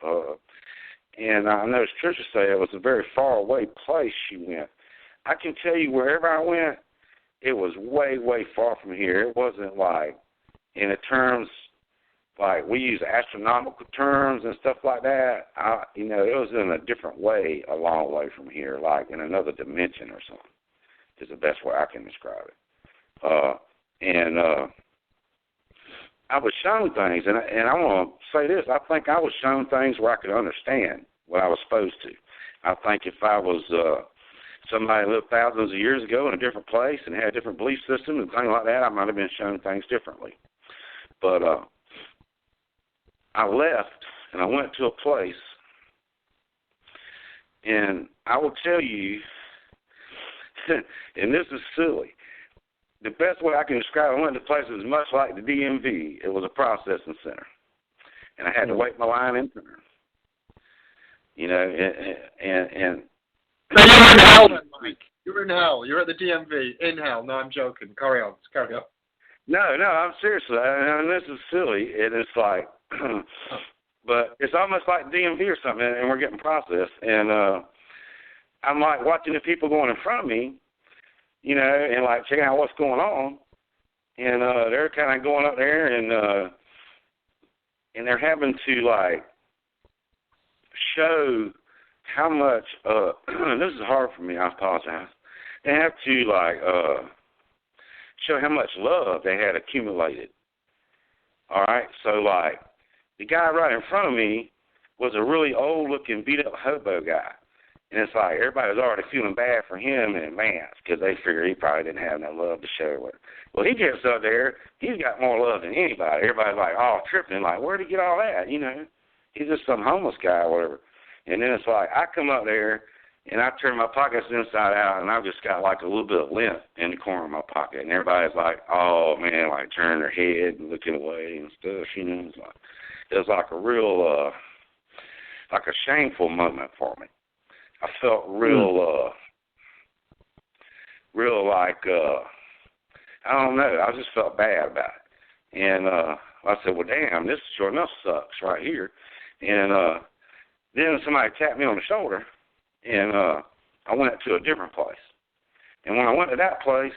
[SPEAKER 4] And I noticed Tricia say it was a very far away place she went. I can tell you wherever I went, it was way, way far from here. It wasn't like, in the terms, like we use astronomical terms and stuff like that. It was in a different way, a long way from here, like in another dimension or something, is the best way I can describe it. And I was shown things, and I want to say this. I think I was shown things where I could understand what I was supposed to. I think if I was somebody lived thousands of years ago in a different place and had a different belief system and things like that, I might have been shown things differently. But I left, and I went to a place, and I will tell you, and this is silly, the best way I can describe it, I went to a place that was much like the DMV. It was a processing center. And I had to wait my line in turn. You know, and
[SPEAKER 2] so you're in hell then, Mike. You're in hell. You're at the DMV. In hell. No, I'm joking. Carry on.
[SPEAKER 4] No, I'm seriously. And this is silly. And it's like, but it's almost like DMV or something, and we're getting processed. And I'm like watching the people going in front of me, you know, and like checking out what's going on. And they're kind of going up there, and they're having to like show how much. This is hard for me. I apologize. They have to like show how much love they had accumulated. All right, so like the guy right in front of me was a really old-looking, beat-up hobo guy. And it's like everybody was already feeling bad for him and man, because they figured he probably didn't have no love to share with. Well, he gets up there, he's got more love than anybody. Everybody's like, oh, tripping, like, where'd he get all that? You know, he's just some homeless guy or whatever. And then it's like I come up there and I turn my pockets inside out, and I've just got like a little bit of lint in the corner of my pocket. And everybody's like, oh, man, like turning their head and looking away and stuff. You know, it was like a real, like a shameful moment for me. I felt real like, I don't know, I just felt bad about it. And I said, well, damn, this sure enough sucks right here. And then somebody tapped me on the shoulder, and I went to a different place. And when I went to that place,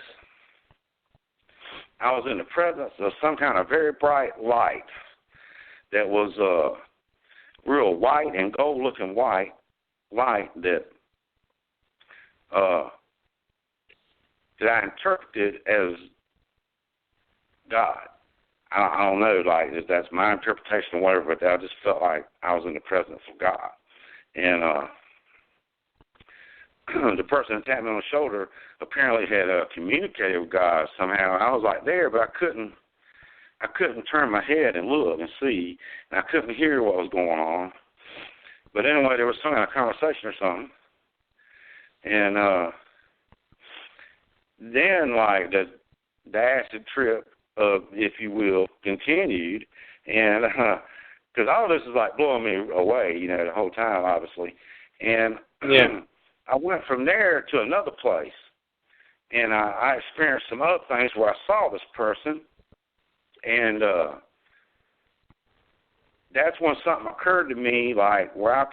[SPEAKER 4] I was in the presence of some kind of very bright light that was real white and gold-looking white light that I interpreted as God. I don't know, like, if that's my interpretation or whatever, but I just felt like I was in the presence of God. And the person that tapped me on the shoulder apparently had communicated with God somehow. I was like there, but I couldn't turn my head and look and see, and I couldn't hear what was going on. But anyway, there was some kind of conversation or something. And then, like, the acid trip, if you will, continued. And because all of this is, like, blowing me away, you know, the whole time, obviously. And I went from there to another place. And I experienced some other things where I saw this person. And that's when something occurred to me, like where I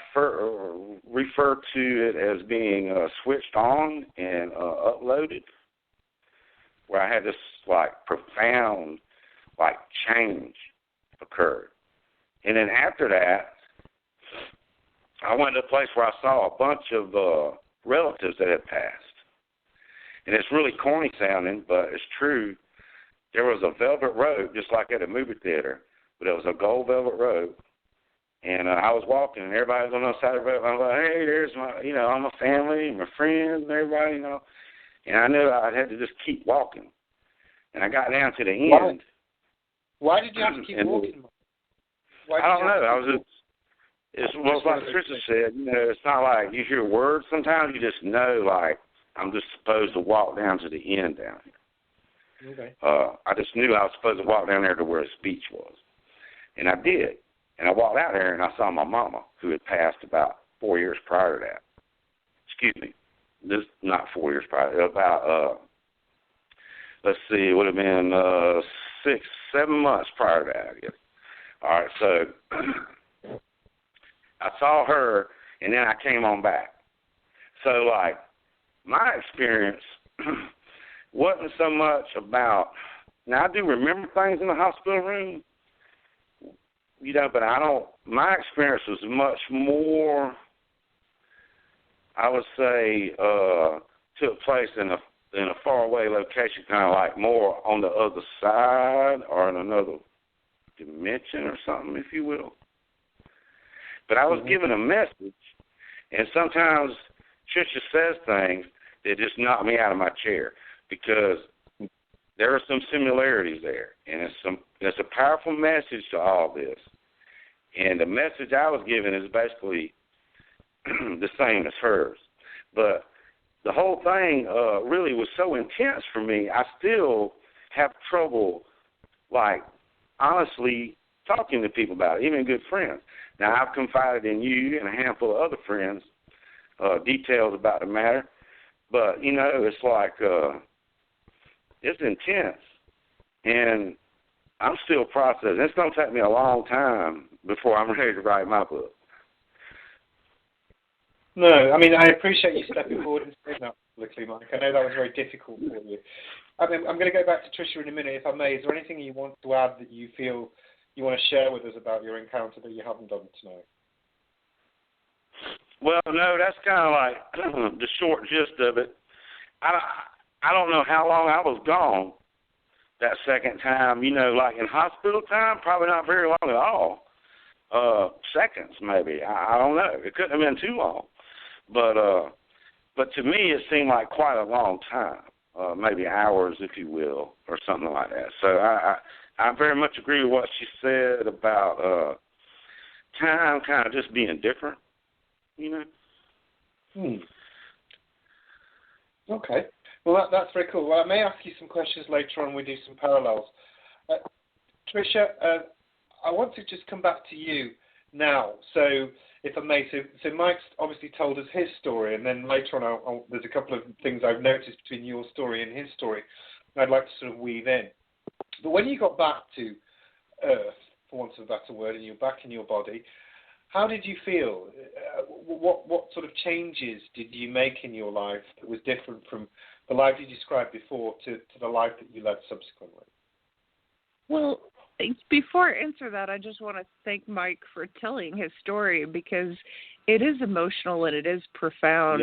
[SPEAKER 4] refer to it as being switched on and uploaded, where I had this like profound like change occurred. And then after that, I went to a place where I saw a bunch of relatives that had passed. And it's really corny sounding, but it's true. There was a velvet robe, just like at a movie theater, but it was a gold velvet robe. And I was walking, and everybody was on the other side of the road. I was like, hey, there's my, you know, all my family, my friends, and everybody, you know. And I knew I had to just keep walking. And I got down to the end.
[SPEAKER 2] Why did you have to keep walking?
[SPEAKER 4] I don't know. It's like Trisha said, you know, it's not like you hear words sometimes. You just know, like, I'm just supposed to walk down to the end down here.
[SPEAKER 2] Okay.
[SPEAKER 4] I just knew I was supposed to walk down there to where the speech was. And I did. And I walked out there and I saw my mama, who had passed about 4 years prior to that. Excuse me. This not 4 years prior. About, let's see, it would have been 7 months prior to that, I guess. All right, so I saw her, and then I came on back. So, like, my experience wasn't so much about, now I do remember things in the hospital room, you know, but my experience was much more, I would say, took place in a faraway location, kind of like more on the other side or in another dimension or something, if you will. But I was given a message, and sometimes Tricia says things that just knock me out of my chair because there are some similarities there, and it's a powerful message to all this. And the message I was given is basically the same as hers. But the whole thing really was so intense for me, I still have trouble, like, honestly talking to people about it, even good friends. Now, I've confided in you and a handful of other friends details about the matter, but, you know, it's like it's intense, and I'm still processing. It's going to take me a long time before I'm ready to write my book.
[SPEAKER 2] No, I mean, I appreciate you stepping forward and saying that publicly, Mike. I know that was very difficult for you. I mean, I'm going to go back to Tricia in a minute, if I may. Is there anything you want to add that you feel you want to share with us about your encounter that you haven't done tonight?
[SPEAKER 4] Well, no, that's kind of like the short gist of it. I don't know how long I was gone that second time. You know, like in hospital time, probably not very long at all. Seconds, maybe. I don't know. It couldn't have been too long. But to me, it seemed like quite a long time, maybe hours, if you will, or something like that. So I very much agree with what she said about time kind of just being different, you know.
[SPEAKER 2] Okay. Well, that's very cool. Well, I may ask you some questions later on. We do some parallels. Tricia, I want to just come back to you now. So, if I may, so Mike's obviously told us his story, and then later on there's a couple of things I've noticed between your story and his story I'd like to sort of weave in. But when you got back to Earth, for want of a better word, and you're back in your body, how did you feel? What sort of changes did you make in your life that was different from the life you described before to the life that you led subsequently?
[SPEAKER 3] Well, before I answer that, I just want to thank Mike for telling his story because it is emotional and it is profound,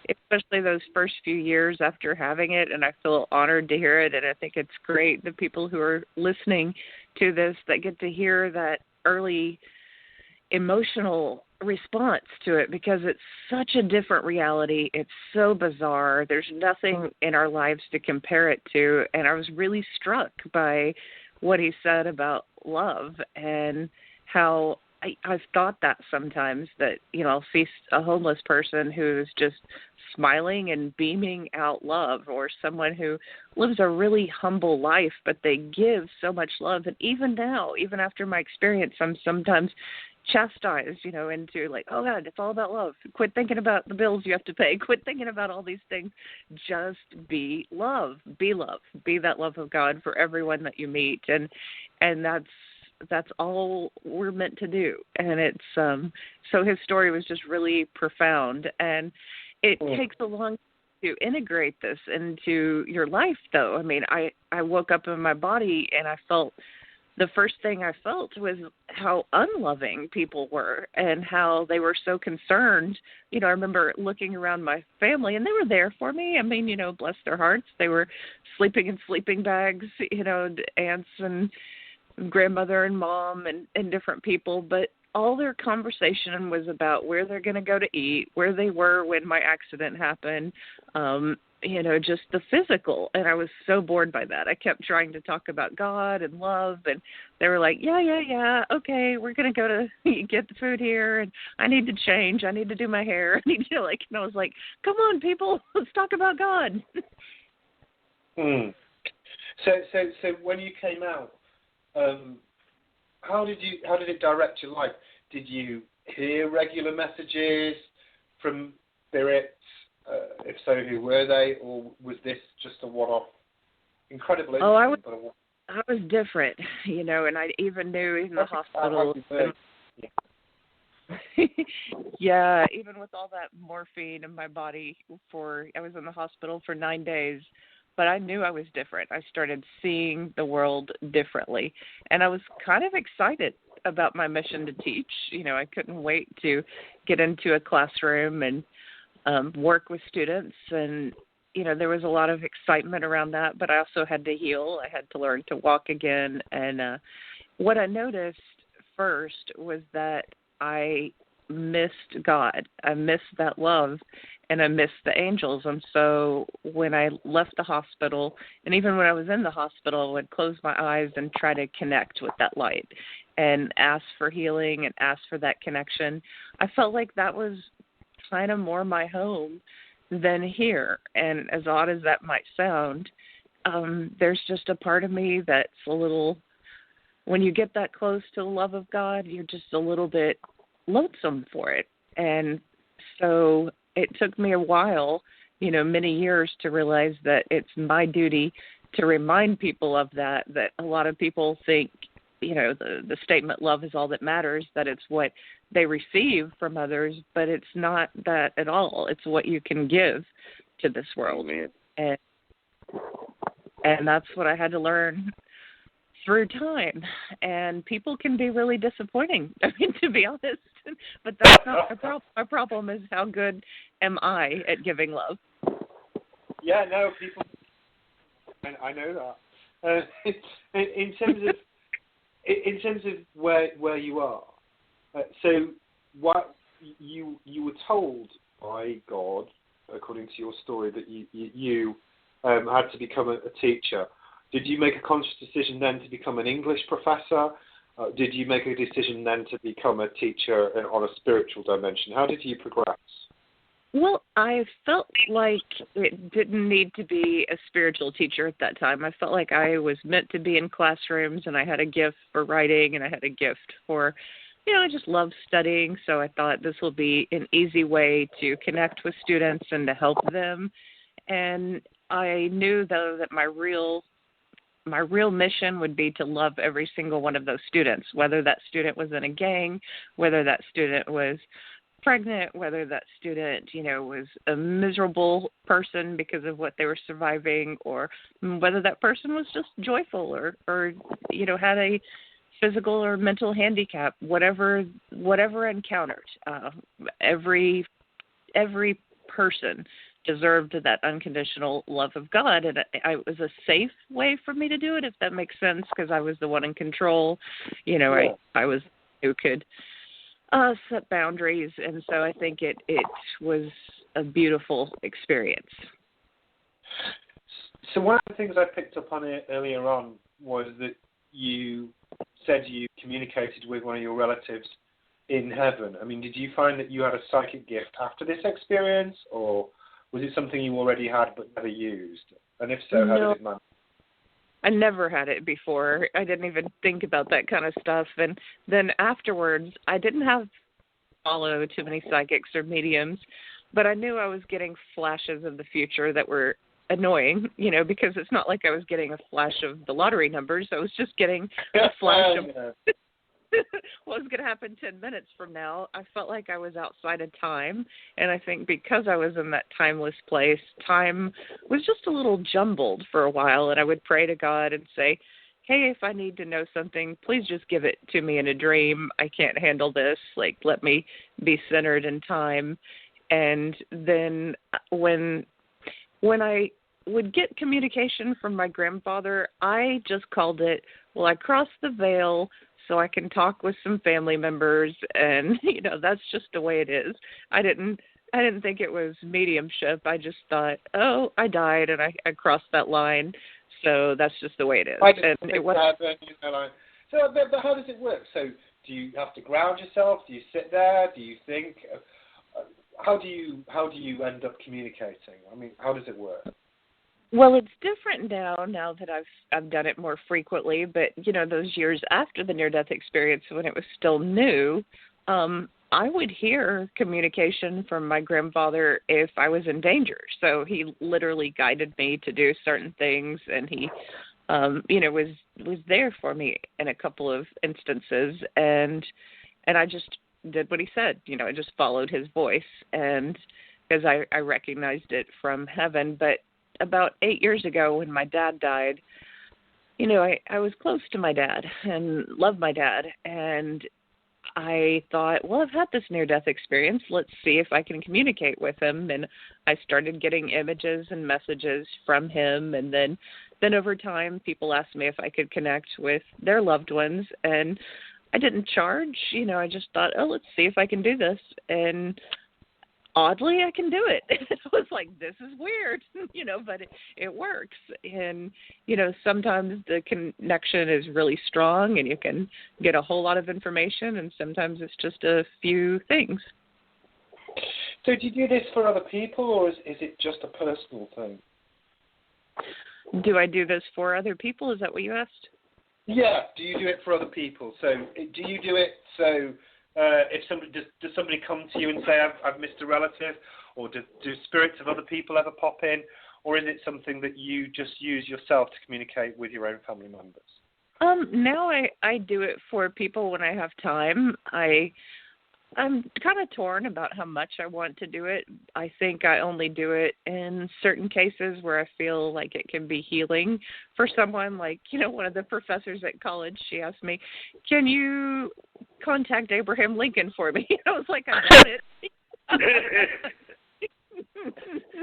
[SPEAKER 3] especially those first few years after having it, and I feel honored to hear it, and I think it's great the people who are listening to this that get to hear that early emotional response to it because it's such a different reality. It's so bizarre. There's nothing in our lives to compare it to. And I was really struck by what he said about love and how I've thought that sometimes that, I'll see a homeless person who's just smiling and beaming out love, or someone who lives a really humble life, but they give so much love. And even now, even after my experience, I'm sometimes chastised, into like, oh God, it's all about love. Quit thinking about the bills you have to pay. Quit thinking about all these things. Just be love. Be love. Be that love of God for everyone that you meet. And that's all we're meant to do. And it's so his story was just really profound. And it takes a long time to integrate this into your life, though. I mean, I woke up in my body and the first thing I felt was how unloving people were and how they were so concerned. I remember looking around my family, and they were there for me. I mean, bless their hearts. They were sleeping in sleeping bags, aunts and grandmother and mom and different people. But all their conversation was about where they're going to go to eat, where they were when my accident happened, just the physical. And I was so bored by that. I kept trying to talk about God and love, and they were like, yeah, okay, we're going to go to get the food here, and I need to change. I need to do my hair. I need to, and I was like, come on, people, let's talk about God.
[SPEAKER 2] So when you came out, how did it direct your life? Did you hear regular messages from spirits? If so, who were they, or was this just a one-off? Incredible.
[SPEAKER 3] I was different, and I even knew in the hospital. Yeah, even with all that morphine in my body I was in the hospital for 9 days, but I knew I was different. I started seeing the world differently, and I was kind of excited about my mission to teach. I couldn't wait to get into a classroom and work with students, and there was a lot of excitement around that, but I also had to heal. I had to learn to walk again, and what I noticed first was that I missed God. I missed that love, and I missed the angels. And so when I left the hospital, and even when I was in the hospital, I would close my eyes and try to connect with that light and ask for healing and ask for that connection. I felt like that was kind of more my home than here. And as odd as that might sound, there's just a part of me that's a little, when you get that close to the love of God, you're just a little bit lonesome for it. And so it took me a while, many years, to realize that it's my duty to remind people of that a lot of people think, the statement love is all that matters, that it's what they receive from others, but it's not that at all. It's what you can give to this world. And that's what I had to learn through time. And people can be really disappointing, to be honest. But that's not my problem. My problem is how good am I at giving love?
[SPEAKER 2] Yeah, no, people, I know that. In terms of where you are, so what you were told by God, according to your story, that you had to become a teacher. Did you make a conscious decision then to become an English professor? Did you make a decision then to become a teacher on a spiritual dimension? How did you progress?
[SPEAKER 3] Well, I felt like it didn't need to be a spiritual teacher at that time. I felt like I was meant to be in classrooms, and I had a gift for writing, and I had a gift for, I just love studying. So I thought this will be an easy way to connect with students and to help them. And I knew, though, that my real mission would be to love every single one of those students, whether that student was in a gang, whether that student was pregnant, whether that student, was a miserable person because of what they were surviving, or whether that person was just joyful or had a physical or mental handicap, whatever encountered. Every person deserved that unconditional love of God, and it was a safe way for me to do it, if that makes sense, because I was the one in control. I was who could Set boundaries, and so I think it was a beautiful experience.
[SPEAKER 2] So one of the things I picked up on it earlier on was that you said you communicated with one of your relatives in heaven. I mean, did you find that you had a psychic gift after this experience, or was it something you already had but never used? And if so, how did it manifest?
[SPEAKER 3] I never had it before. I didn't even think about that kind of stuff. And then afterwards, I didn't follow too many psychics or mediums, but I knew I was getting flashes of the future that were annoying, because it's not like I was getting a flash of the lottery numbers. I was just getting a flash of what was going to happen 10 minutes from now. I felt like I was outside of time, and I think because I was in that timeless place, time was just a little jumbled for a while, and I would pray to God and say, hey, if I need to know something, please just give it to me in a dream. I can't handle this. Like, let me be centered in time. And then when I would get communication from my grandfather, I just called it, well, I crossed the veil so I can talk with some family members, and that's just the way it is. I didn't think it was mediumship. I just thought, oh, I died and I crossed that line, so that's just the way it is.
[SPEAKER 2] And it was. So, but how does it work? So, do you have to ground yourself? Do you sit there? Do you think? How do you end up communicating? I mean, how does it work?
[SPEAKER 3] Well, it's different now that I've done it more frequently, but those years after the near-death experience when it was still new, I would hear communication from my grandfather if I was in danger. So he literally guided me to do certain things, and he was there for me in a couple of instances, and I just did what he said. I just followed his voice, and because I recognized it from heaven. But about 8 years ago when my dad died, I was close to my dad and loved my dad. And I thought, well, I've had this near-death experience. Let's see if I can communicate with him. And I started getting images and messages from him. And then over time, people asked me if I could connect with their loved ones. And I didn't charge. I just thought, oh, let's see if I can do this. And oddly, I can do it. I was like, this is weird, but it works. And, sometimes the connection is really strong and you can get a whole lot of information, and sometimes it's just a few things.
[SPEAKER 2] So do you do this for other people, or is it just a personal thing?
[SPEAKER 3] Do I do this for other people? Is that what you asked?
[SPEAKER 2] Yeah. Do you do it for other people? So do you do it so... if somebody does somebody come to you and say, I've missed a relative, or do spirits of other people ever pop in, or is it something that you just use yourself to communicate with your own family members?
[SPEAKER 3] Now I do it for people when I have time. I'm kind of torn about how much I want to do it. I think I only do it in certain cases where I feel like it can be healing for someone. Like, one of the professors at college, she asked me, can you contact Abraham Lincoln for me? I was like, I got it.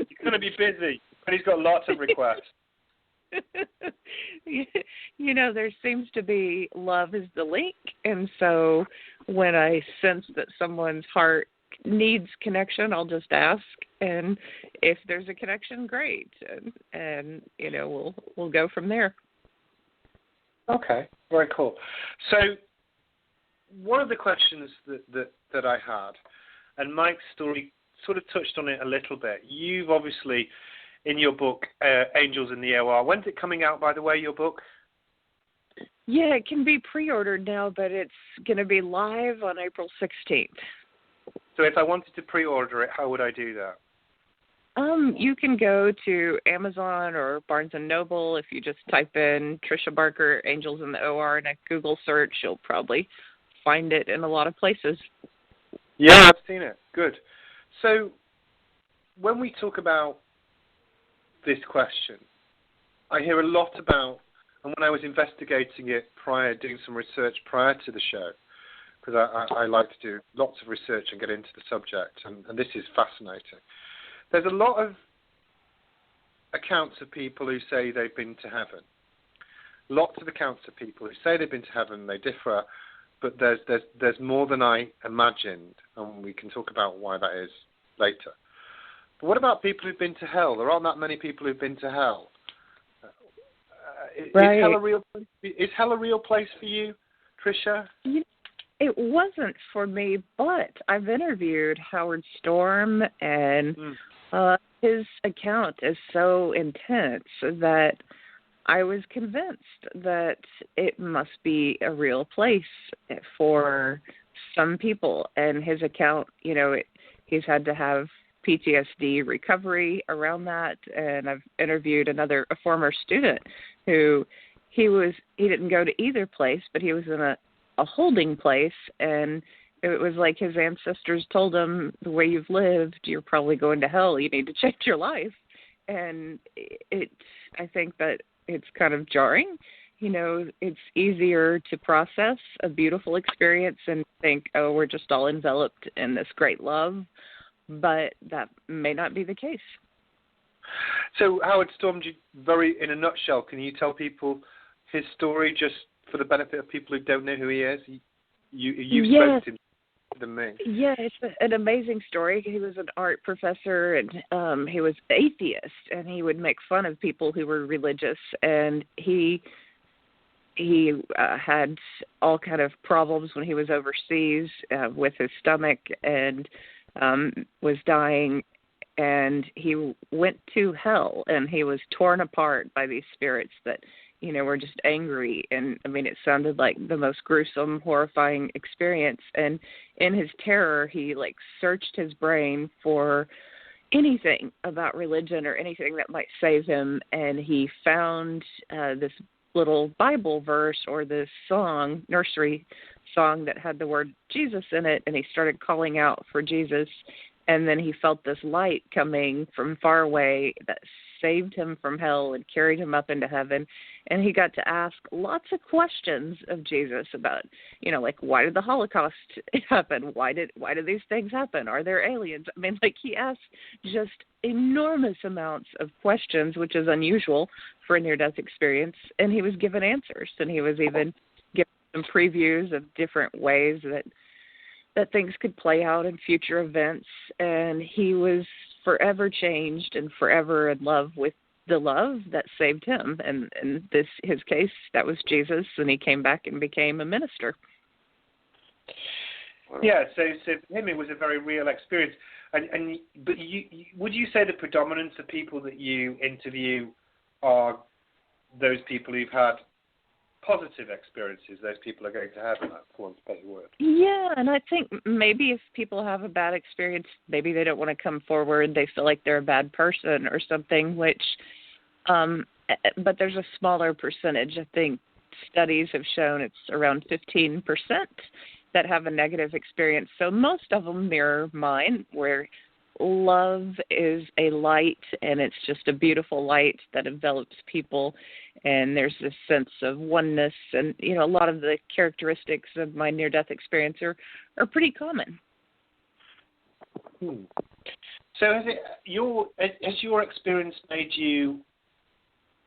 [SPEAKER 2] He's going to be busy, but he's got lots of requests.
[SPEAKER 3] There seems to be love is the link, and so when I sense that someone's heart needs connection, I'll just ask, and if there's a connection, great, and we'll go from there.
[SPEAKER 2] Okay, very cool. So one of the questions that I had, and Mike's story sort of touched on it a little bit. You've obviously, in your book, Angels in the OR. When's it coming out, by the way, your book?
[SPEAKER 3] Yeah, it can be pre-ordered now, but it's going to be live on April 16th.
[SPEAKER 2] So if I wanted to pre-order it, how would I do that?
[SPEAKER 3] You can go to Amazon or Barnes & Noble. If you just type in Tricia Barker, Angels in the OR in a Google search, you'll probably find it in a lot of places.
[SPEAKER 2] Yeah, I've seen it. Good. So when we talk about this question, I hear a lot about, and when I was investigating it doing some research prior to the show, because I like to do lots of research and get into the subject, and this is fascinating. There's a lot of accounts of people who say they've been to heaven. Lots of accounts of people who say they've been to heaven, they differ, but there's more than I imagined, and we can talk about why that is later. But what about people who've been to hell? There aren't that many people who've been to hell.
[SPEAKER 3] Right.
[SPEAKER 2] Is hell a real place for you, Tricia?
[SPEAKER 3] It wasn't for me, but I've interviewed Howard Storm, and his account is so intense that I was convinced that it must be a real place for some people. And his account, he's had to have PTSD recovery around that. And I've interviewed a former student who he didn't go to either place, but he was in a holding place, and it was like his ancestors told him, the way you've lived, you're probably going to hell. You need to change your life. And I think that it's kind of jarring. It's easier to process a beautiful experience and think, oh, we're just all enveloped in this great love, but that may not be the case.
[SPEAKER 2] So Howard Storm, in a nutshell, can you tell people his story just for the benefit of people who don't know who he is? You've spoken to him than me.
[SPEAKER 3] Yeah, it's an amazing story. He was an art professor, and he was atheist, and he would make fun of people who were religious, and he had all kind of problems when he was overseas with his stomach, and was dying, and he went to hell, and he was torn apart by these spirits that were just angry. And I mean, it sounded like the most gruesome, horrifying experience. And in his terror, he searched his brain for anything about religion or anything that might save him. And he found this little Bible verse or this song, nursery song that had the word Jesus in it. And he started calling out for Jesus. And then he felt this light coming from far away that saved him from hell and carried him up into heaven. And he got to ask lots of questions of Jesus about, why did the Holocaust happen? Why did these things happen? Are there aliens? I mean, he asked just enormous amounts of questions, which is unusual for a near-death experience. And he was given answers, and he was even given some previews of different ways that things could play out in future events. And he was forever changed and forever in love with the love that saved him. And in his case, that was Jesus, and he came back and became a minister.
[SPEAKER 2] Yeah, so for him it was a very real experience. But would you say the predominance of people that you interview are those people who've had positive experiences? Those people are going to have, in that form, better word.
[SPEAKER 3] Yeah, and I think maybe if people have a bad experience, maybe they don't want to come forward. They feel like they're a bad person or something, but there's a smaller percentage. I think studies have shown it's around 15% that have a negative experience. So most of them mirror mine, where love is a light, and it's just a beautiful light that envelops people, and there's this sense of oneness, and a lot of the characteristics of my near-death experience are pretty common.
[SPEAKER 2] So has your experience made you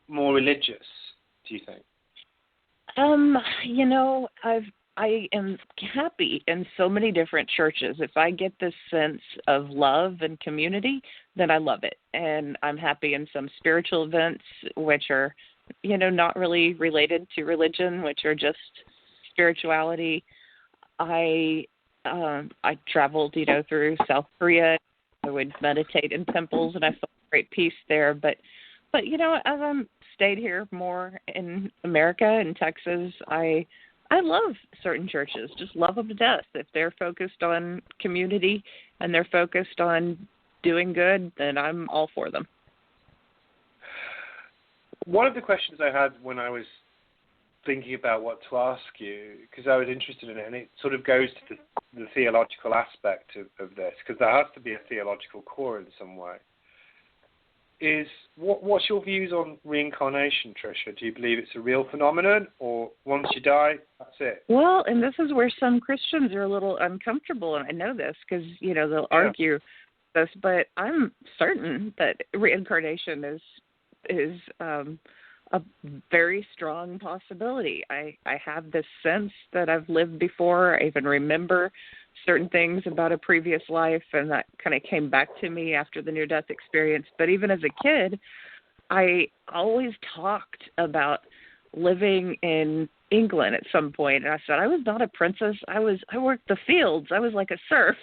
[SPEAKER 2] more religious, do you think? I am happy in so many different churches. If I get this sense of love and community, then I love it. And I'm happy in some spiritual events, which are, not really related to religion, which are just spirituality. I traveled, through South Korea. I would meditate in temples, and I felt great peace there. But as I'm stayed here more in America, in Texas, I love certain churches, just love them to death. If they're focused on community and they're focused on doing good, then I'm all for them. One of the questions I had when I was thinking about what to ask you, because I was interested in it, and it sort of goes to the theological aspect of this, because there has to be a theological core in some way, is what's your views on reincarnation, Tricia? Do you believe it's a real phenomenon, or once you die, that's it?
[SPEAKER 3] Well, and this is where some Christians are a little uncomfortable, and I know this because, they'll argue this, but I'm certain that reincarnation is a very strong possibility. I have this sense that I've lived before. I even remember certain things about a previous life, and that kind of came back to me after the near-death experience. But even as a kid, I always talked about living in England at some point, and I said I was not a princess. I worked the fields. I was like a serf.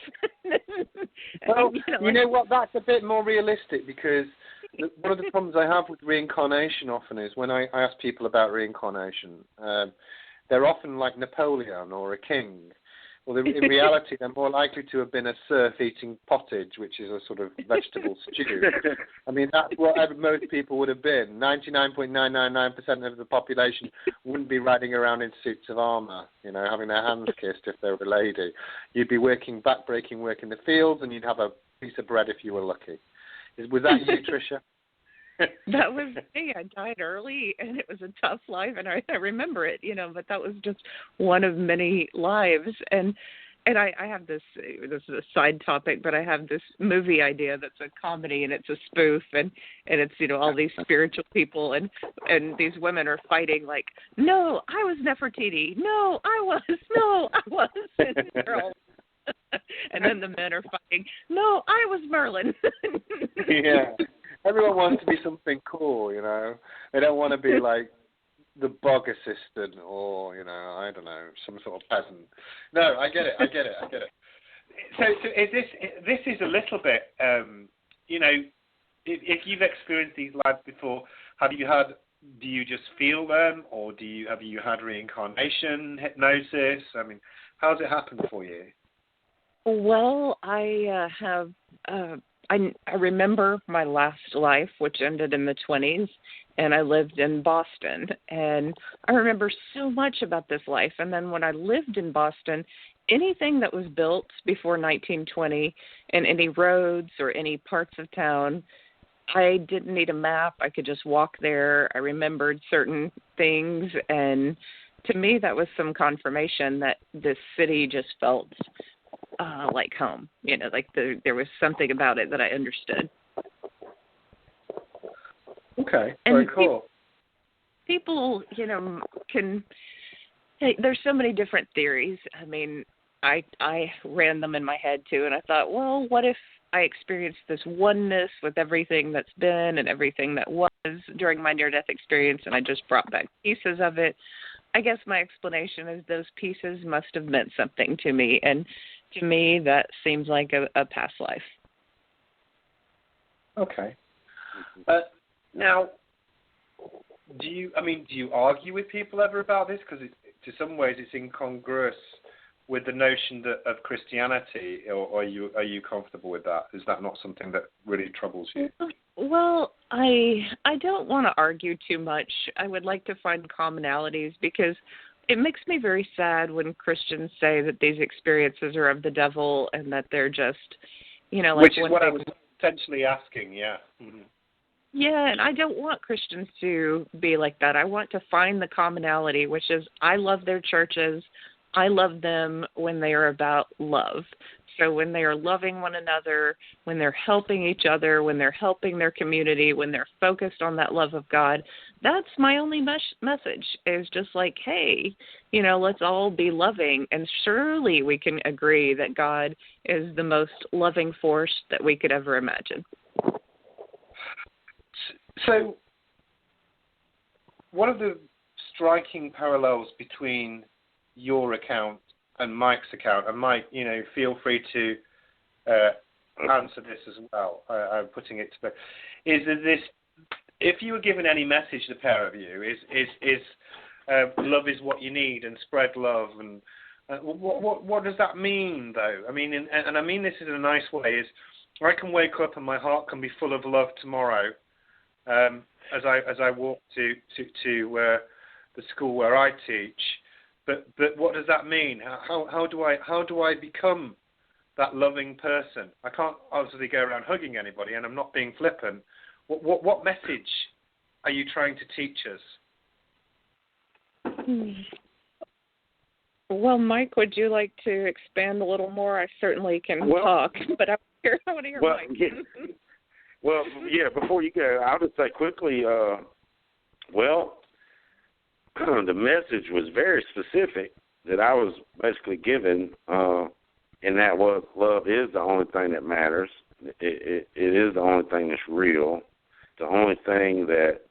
[SPEAKER 2] Well, you know what? That's a bit more realistic, because one of the problems I have with reincarnation often is when I ask people about reincarnation, they're often like Napoleon or a king. Well, in reality, they're more likely to have been a serf eating pottage, which is a sort of vegetable stew. I mean, that's what most people would have been. 99.999% of the population wouldn't be riding around in suits of armour, having their hands kissed if they were a lady. You'd be working back-breaking work in the fields, and you'd have a piece of bread if you were lucky. Was that you, Tricia?
[SPEAKER 3] That was me. I died early, and it was a tough life, and I remember it, but that was just one of many lives. And I have this is a side topic, but I have this movie idea that's a comedy, and it's a spoof, and it's, all these spiritual people, and these women are fighting like, no, I was Nefertiti. No, I was. No, I was. And they're all and then the men are fighting, no, I was Merlin.
[SPEAKER 2] Yeah. Everyone wants to be something cool, They don't want to be like the bog assistant or, I don't know, some sort of peasant. No, I get it. So this is a little bit, if you've experienced these lives before, do you just feel them, or have you had reincarnation, hypnosis? I mean, how's it happened for you?
[SPEAKER 3] Well, I have. I remember my last life, which ended in the 20s, and I lived in Boston. And I remember so much about this life. And then when I lived in Boston, anything that was built before 1920, and any roads or any parts of town, I didn't need a map. I could just walk there. I remembered certain things. And to me, that was some confirmation that this city just felt like home, like there was something about it that I understood.
[SPEAKER 2] Okay, very cool.
[SPEAKER 3] People, there's so many different theories. I mean, I ran them in my head too, and I thought, well, what if I experienced this oneness with everything that's been and everything that was during my near-death experience, and I just brought back pieces of it? I guess my explanation is those pieces must have meant something to me, and to me, that seems like a past life.
[SPEAKER 2] Okay. Now, do you argue with people ever about this? Because to some ways it's incongruous with the notion of Christianity, or are you comfortable with that? Is that not something that really troubles you?
[SPEAKER 3] Well, I don't want to argue too much. I would like to find commonalities, because it makes me very sad when Christians say that these experiences are of the devil and that they're just, like...
[SPEAKER 2] Which is what I was essentially asking, yeah. Mm-hmm.
[SPEAKER 3] Yeah, and I don't want Christians to be like that. I want to find the commonality, which is I love their churches. I love them when they are about love. So when they are loving one another, when they're helping each other, when they're helping their community, when they're focused on that love of God, that's my only message, is just like, hey, let's all be loving. And surely we can agree that God is the most loving force that we could ever imagine.
[SPEAKER 2] So one of the striking parallels between your account and Mike's account, and Mike, feel free to answer this as well. I'm putting it to bed. Is this, if you were given any message, the pair of you, is love is what you need, and spread love, and what does that mean, though? I mean, and I mean this in a nice way. Is I can wake up and my heart can be full of love tomorrow, as I walk to the school where I teach. But what does that mean? How do I become that loving person? I can't obviously go around hugging anybody, and I'm not being flippant. What message are you trying to teach us?
[SPEAKER 3] Well, Mike, would you like to expand a little more? I certainly can talk, but I want to hear Mike.
[SPEAKER 4] Yeah. Well, yeah, before you go, I'll just say quickly, Well, the message was very specific that I was basically given, and that was love is the only thing that matters. It is the only thing that's real, the only thing that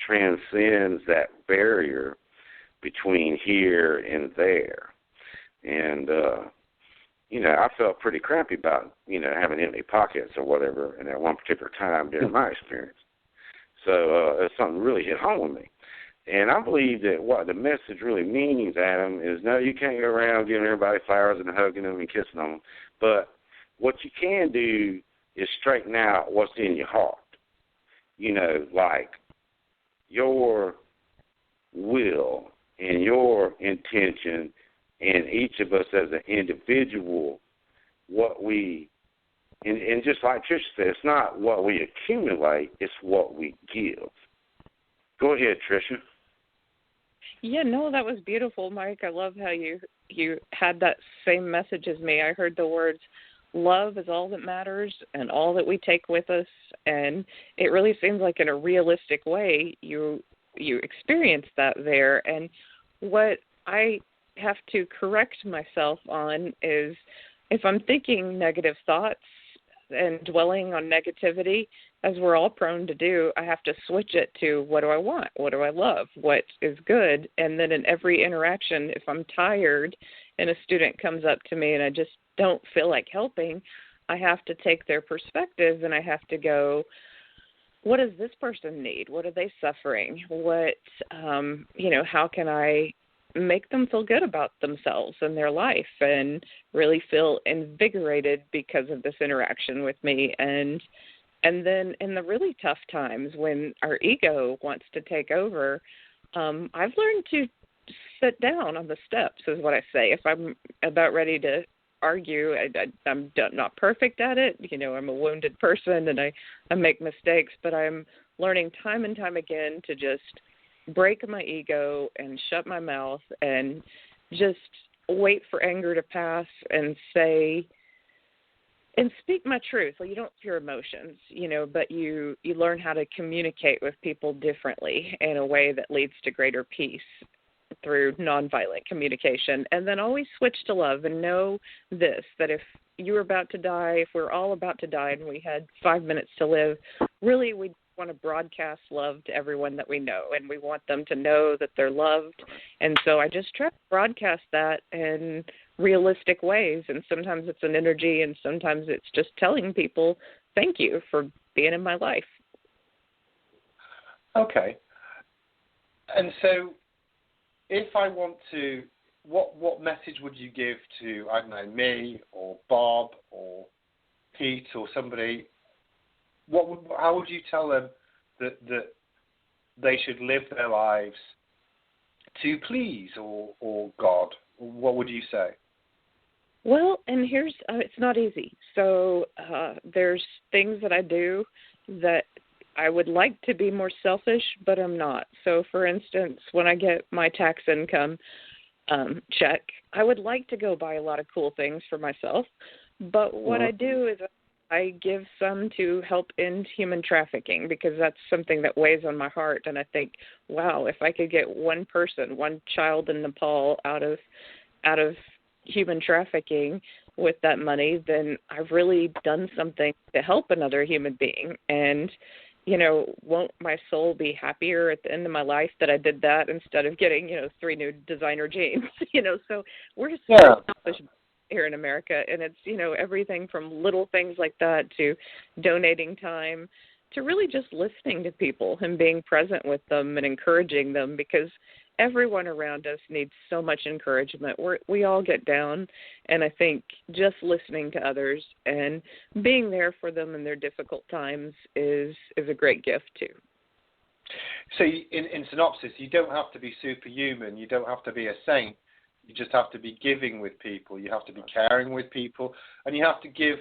[SPEAKER 4] transcends that barrier between here and there. And, I felt pretty crappy about, having empty pockets or whatever in that one particular time during my experience. So it's something really hit home with me. And I believe that what the message really means, Adam, is no, you can't go around giving everybody flowers and hugging them and kissing them. But what you can do is straighten out what's in your heart. Like your will and your intention, and each of us as an individual, and just like Tricia said, it's not what we accumulate, it's what we give. Go ahead, Tricia.
[SPEAKER 3] Yeah, no, that was beautiful, Mike. I love how you had that same message as me. I heard the words, love is all that matters and all that we take with us. And it really seems like in a realistic way you experience that there. And what I have to correct myself on is if I'm thinking negative thoughts and dwelling on negativity, as we're all prone to do, I have to switch it to what do I want? What do I love? What is good? And then in every interaction, if I'm tired and a student comes up to me and I just don't feel like helping, I have to take their perspective and I have to go, what does this person need? What are they suffering? What, how can I make them feel good about themselves and their life and really feel invigorated because of this interaction with me? And then in the really tough times when our ego wants to take over, I've learned to sit down on the steps is what I say. If I'm about ready to argue, I'm not perfect at it. I'm a wounded person and I make mistakes, but I'm learning time and time again to just break my ego and shut my mouth and just wait for anger to pass and say and speak my truth. Well, you don't fear emotions, but you learn how to communicate with people differently in a way that leads to greater peace through nonviolent communication. And then always switch to love and know this, that if you were about to die, if we're all about to die and we had 5 minutes to live, really we want to broadcast love to everyone that we know, and we want them to know that they're loved. And so I just try to broadcast that in realistic ways, and sometimes it's an energy and sometimes it's just telling people thank you for being in my life.
[SPEAKER 2] Okay. And so if I want to, what message would you give to, I don't know, me or Bob or Pete or somebody? How would you tell them that they should live their lives to please or God? What would you say?
[SPEAKER 3] Well, and here's, it's not easy. So there's things that I do that I would like to be more selfish, but I'm not. So, for instance, when I get my tax income check, I would like to go buy a lot of cool things for myself. But what I do is I give some to help end human trafficking because that's something that weighs on my heart. And I think, wow, if I could get one person, one child in Nepal out of human trafficking with that money, then I've really done something to help another human being. And, won't my soul be happier at the end of my life that I did that instead of getting, 3 new designer jeans? So we're just selfish here in America, and it's, everything from little things like that to donating time to really just listening to people and being present with them and encouraging them, because everyone around us needs so much encouragement. We all get down, and I think just listening to others and being there for them in their difficult times is a great gift too.
[SPEAKER 2] So in synopsis, you don't have to be superhuman. You don't have to be a saint. You just have to be giving with people. You have to be caring with people, and you have to give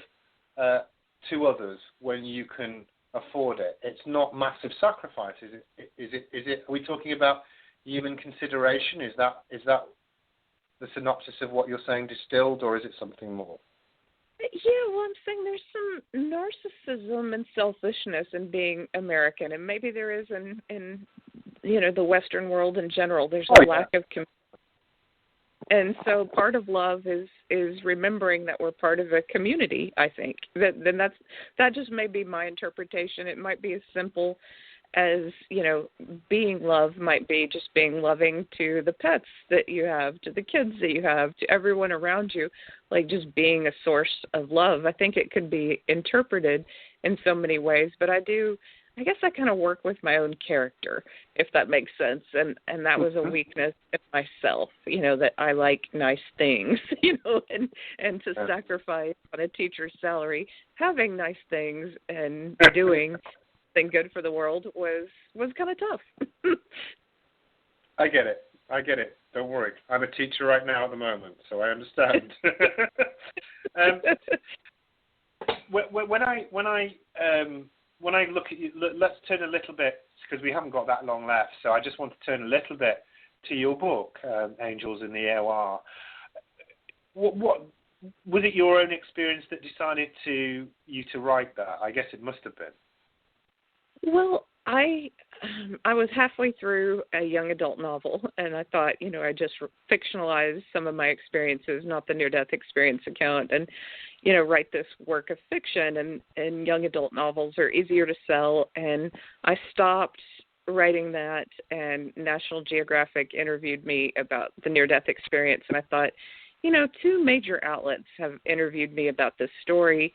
[SPEAKER 2] to others when you can afford it. It's not massive sacrifice, is it? Are we talking about human consideration? Is that the synopsis of what you're saying distilled, or is it something more?
[SPEAKER 3] Yeah, well, I'm saying there's some narcissism and selfishness in being American, and maybe there is in the Western world in general. There's
[SPEAKER 2] Oh,
[SPEAKER 3] a lack of community. And so part of love is remembering that we're part of a community, I think. That just may be my interpretation. It might be as simple as, being love might be just being loving to the pets that you have, to the kids that you have, to everyone around you, like just being a source of love. I think it could be interpreted in so many ways, but I guess I kind of work with my own character, if that makes sense. And that was a weakness in myself, that I like nice things, and to sacrifice on a teacher's salary, having nice things and doing something good for the world was kind of tough.
[SPEAKER 2] I get it. Don't worry. I'm a teacher right now at the moment, so I understand. When I look at you, let's turn a little bit, because we haven't got that long left, so I just want to turn a little bit to your book, Angels in the AOR. What was it your own experience that decided you to write that? I guess it must have been.
[SPEAKER 3] Well, I was halfway through a young adult novel, and I thought, I just fictionalized some of my experiences, not the near-death experience account, and, write this work of fiction, and young adult novels are easier to sell, and I stopped writing that, and National Geographic interviewed me about the near-death experience, and I thought, two major outlets have interviewed me about this story.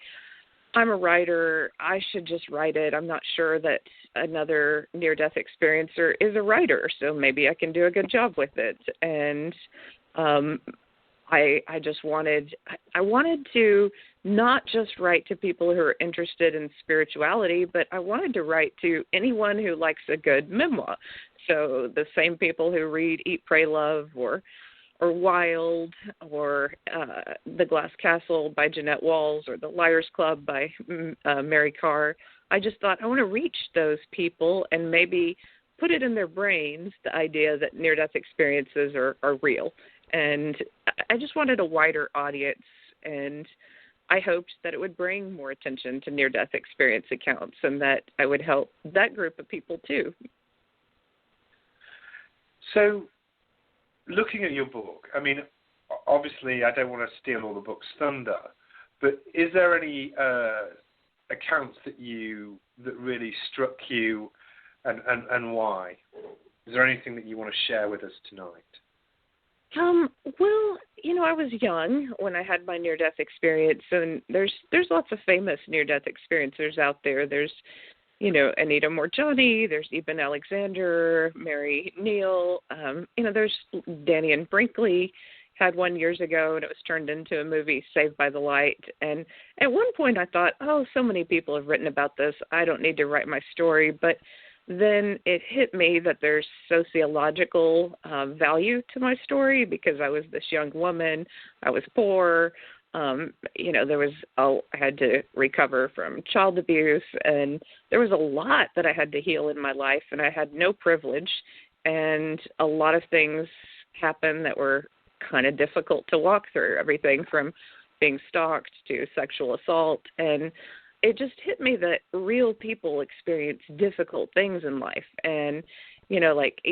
[SPEAKER 3] I'm a writer. I should just write it. I'm not sure that another near-death experiencer is a writer, so maybe I can do a good job with it. And I just wanted to not just write to people who are interested in spirituality, but I wanted to write to anyone who likes a good memoir. So the same people who read Eat, Pray, Love, or Wild, or The Glass Castle by Jeanette Walls, or The Liars Club by Mary Carr. I just thought I want to reach those people and maybe put it in their brains, the idea that near-death experiences are real. And I just wanted a wider audience, and I hoped that it would bring more attention to near-death experience accounts and that I would help that group of people too.
[SPEAKER 2] So, looking at your book, I mean, obviously I don't want to steal all the book's thunder, but is there any accounts that really struck you, and why? Is there anything that you want to share with us tonight?
[SPEAKER 3] Well, I was young when I had my near-death experience, and there's lots of famous near-death experiencers out there. There's, Anita Morjani, there's Eben Alexander, Mary Neal, there's Danny and Brinkley had one years ago, and it was turned into a movie, Saved by the Light. And at one point I thought, so many people have written about this, I don't need to write my story. But then it hit me that there's sociological value to my story, because I was this young woman, I was poor, I had to recover from child abuse, and there was a lot that I had to heal in my life, and I had no privilege, and a lot of things happened that were kind of difficult to walk through, everything from being stalked to sexual assault, and it just hit me that real people experience difficult things in life, and you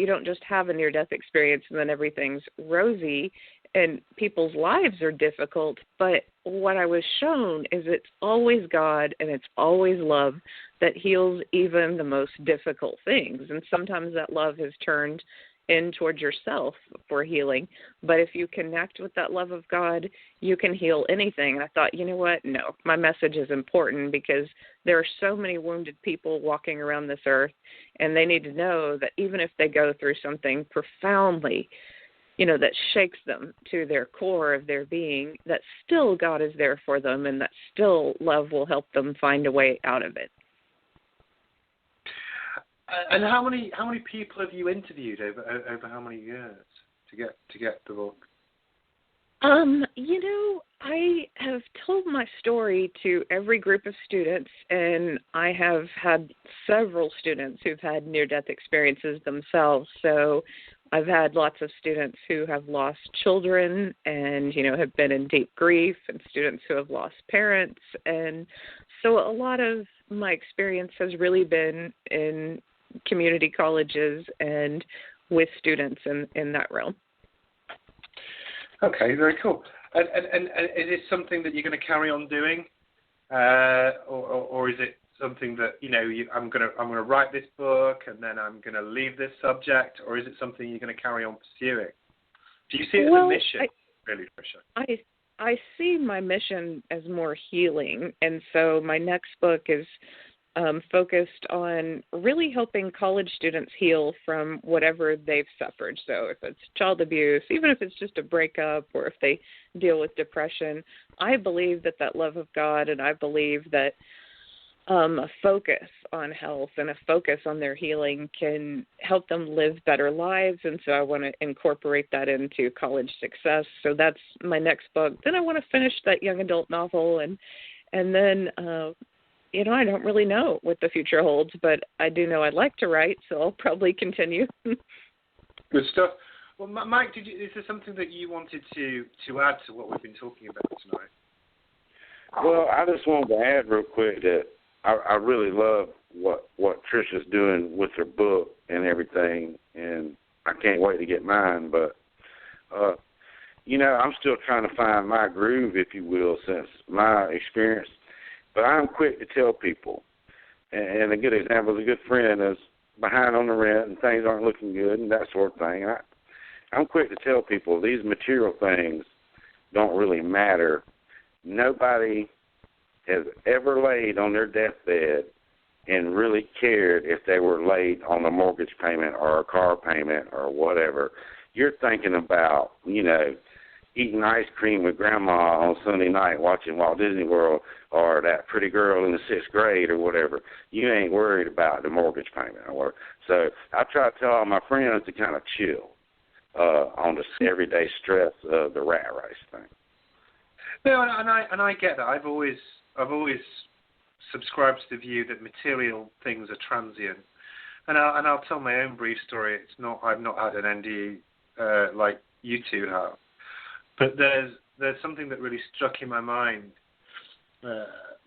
[SPEAKER 3] don't just have a near-death experience and then everything's rosy, and people's lives are difficult, but what I was shown is it's always God and it's always love that heals even the most difficult things, and sometimes that love has turned in towards yourself for healing, but if you connect with that love of God, you can heal anything. And I thought, you know what? No, my message is important, because there are so many wounded people walking around this earth, and they need to know that even if they go through something profoundly, that shakes them to their core of their being, that still God is there for them, and that still love will help them find a way out of it.
[SPEAKER 2] And how many people have you interviewed over how many years to get the book?
[SPEAKER 3] I have told my story to every group of students, and I have had several students who've had near-death experiences themselves. So I've had lots of students who have lost children and, have been in deep grief, and students who have lost parents. And so a lot of my experience has really been in community colleges and with students in that realm.
[SPEAKER 2] Okay, very cool. And is this something that you're going to carry on doing, or is it something that I'm going to write this book and then I'm going to leave this subject, or is it something you're going to carry on pursuing? Do you see it as a mission, really, Tricia?
[SPEAKER 3] I see my mission as more healing, and so my next book is focused on really helping college students heal from whatever they've suffered. So if it's child abuse, even if it's just a breakup, or if they deal with depression, I believe that love of God, and I believe that a focus on health and a focus on their healing can help them live better lives. And so I want to incorporate that into college success. So that's my next book. Then I want to finish that young adult novel, and then I don't really know what the future holds, but I do know I'd like to write, so I'll probably continue.
[SPEAKER 2] Good stuff. Well, Mike, is there something that you wanted to add to what we've been talking about tonight?
[SPEAKER 4] Well, I just wanted to add real quick that I really love what Trisha's doing with her book and everything, and I can't wait to get mine. But, I'm still trying to find my groove, if you will, since my experience. But I'm quick to tell people, and a good example is a good friend is behind on the rent and things aren't looking good and that sort of thing. And I'm quick to tell people these material things don't really matter. Nobody has ever laid on their deathbed and really cared if they were late on a mortgage payment or a car payment or whatever. You're thinking about, eating ice cream with Grandma on Sunday night watching Walt Disney World or that pretty girl in the 6th grade or whatever. You ain't worried about the mortgage payment. So I try to tell all my friends to kind of chill on the everyday stress of the rat race thing.
[SPEAKER 2] No, and I get that. I've always subscribed to the view that material things are transient, and I'll tell my own brief story. I've not had an NDE like you two have, but there's something that really struck in my mind.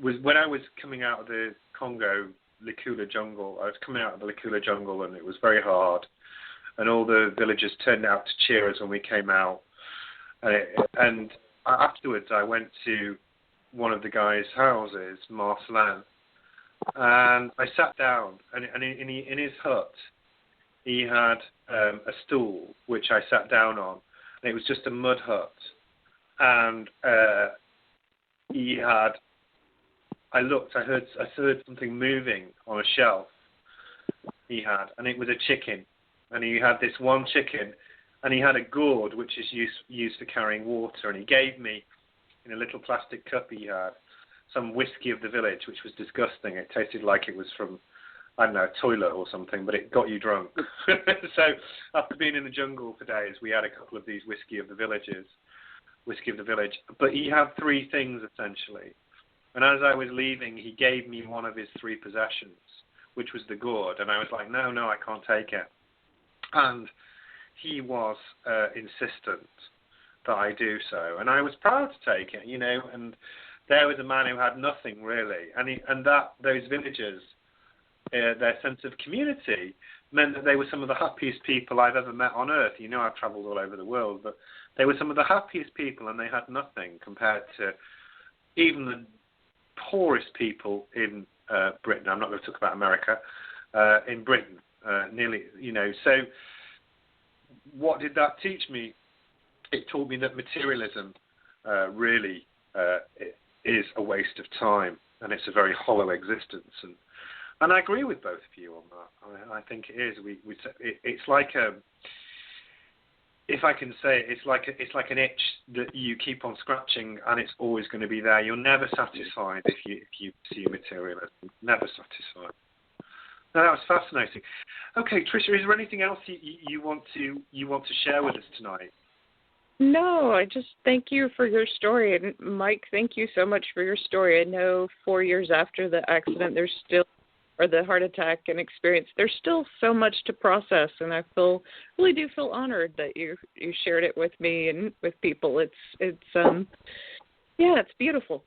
[SPEAKER 2] Was when I was coming out of the Congo Likula jungle. I was coming out of the Likula jungle, and it was very hard, and all the villagers turned out to cheer us when we came out, and afterwards I went to one of the guy's houses, Marcelin, and I sat down, and in his hut, he had a stool, which I sat down on, and it was just a mud hut, and he had, I heard something moving on a shelf he had, and it was a chicken, and he had this one chicken, and he had a gourd, which is used for carrying water, and he gave me, in a little plastic cup he had, some whiskey of the village, which was disgusting. It tasted like it was from, I don't know, a toilet or something, but it got you drunk. So after being in the jungle for days, we had a couple of these whiskey of the village. But he had three things, essentially. And as I was leaving, he gave me one of his three possessions, which was the gourd. And I was like, no, I can't take it. And he was insistent that I do so, and I was proud to take it, and there was a man who had nothing really, and those villagers, their sense of community meant that they were some of the happiest people I've ever met on earth. I've travelled all over the world, but they were some of the happiest people, and they had nothing compared to even the poorest people in Britain. I'm not going to talk about America, in Britain, nearly, so what did that teach me? It taught me that materialism really is a waste of time, and it's a very hollow existence. And I agree with both of you on that. I think it is. It's like if I can say it, it's like an itch that you keep on scratching, and it's always going to be there. You're never satisfied if you see materialism. Never satisfied. No, that was fascinating. Okay, Tricia, is there anything else you want to share with us tonight?
[SPEAKER 3] No, I just thank you for your story. And Mike, thank you so much for your story. I know 4 years after the accident, or the heart attack and experience, there's still so much to process. And I really do feel honored that you shared it with me and with people. It's beautiful.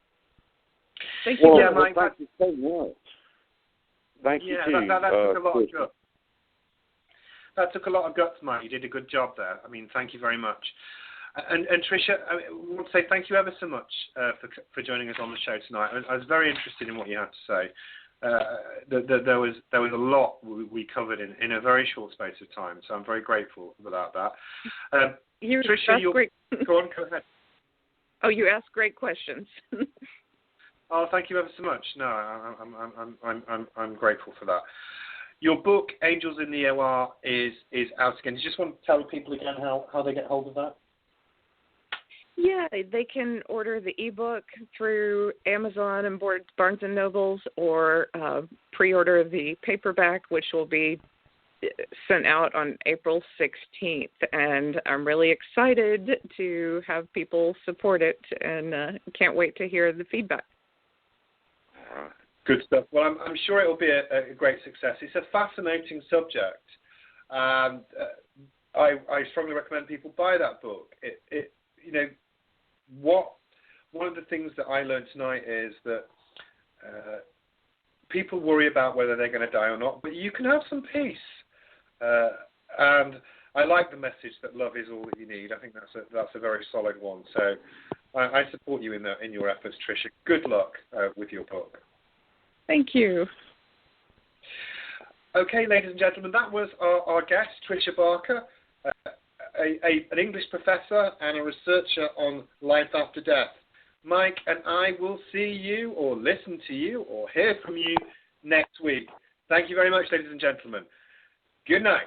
[SPEAKER 3] Thank you.
[SPEAKER 4] Well, thank you so much. Thank you too.
[SPEAKER 2] That took a lot of guts. That took a lot of guts, Mike. You did a good job there. I mean, thank you very much. And Tricia, I want to say thank you ever so much for joining us on the show tonight. I was very interested in what you had to say. There was a lot we covered in a very short space of time, so I'm very grateful about that. Tricia,
[SPEAKER 3] great.
[SPEAKER 2] Go ahead.
[SPEAKER 3] Oh, you asked great questions.
[SPEAKER 2] Oh, thank you ever so much. No, I'm grateful for that. Your book, Angels in the OR, is out again. Do you just want to tell people again how they get hold of that?
[SPEAKER 3] Yeah, they can order the ebook through Amazon and Barnes & Nobles, or pre-order the paperback, which will be sent out on April 16th. And I'm really excited to have people support it, and can't wait to hear the feedback.
[SPEAKER 2] Good stuff. Well, I'm sure it will be a great success. It's a fascinating subject. I strongly recommend people buy that book. One of the things that I learned tonight is that people worry about whether they're going to die or not, but you can have some peace. And I like the message that love is all that you need. I think that's a very solid one. So I support you in your efforts, Tricia. Good luck with your book.
[SPEAKER 3] Thank you.
[SPEAKER 2] Okay, ladies and gentlemen, that was our guest, Tricia Barker, an English professor and a researcher on life after death. Mike and I will see you or listen to you or hear from you next week. Thank you very much, ladies and gentlemen. Good night.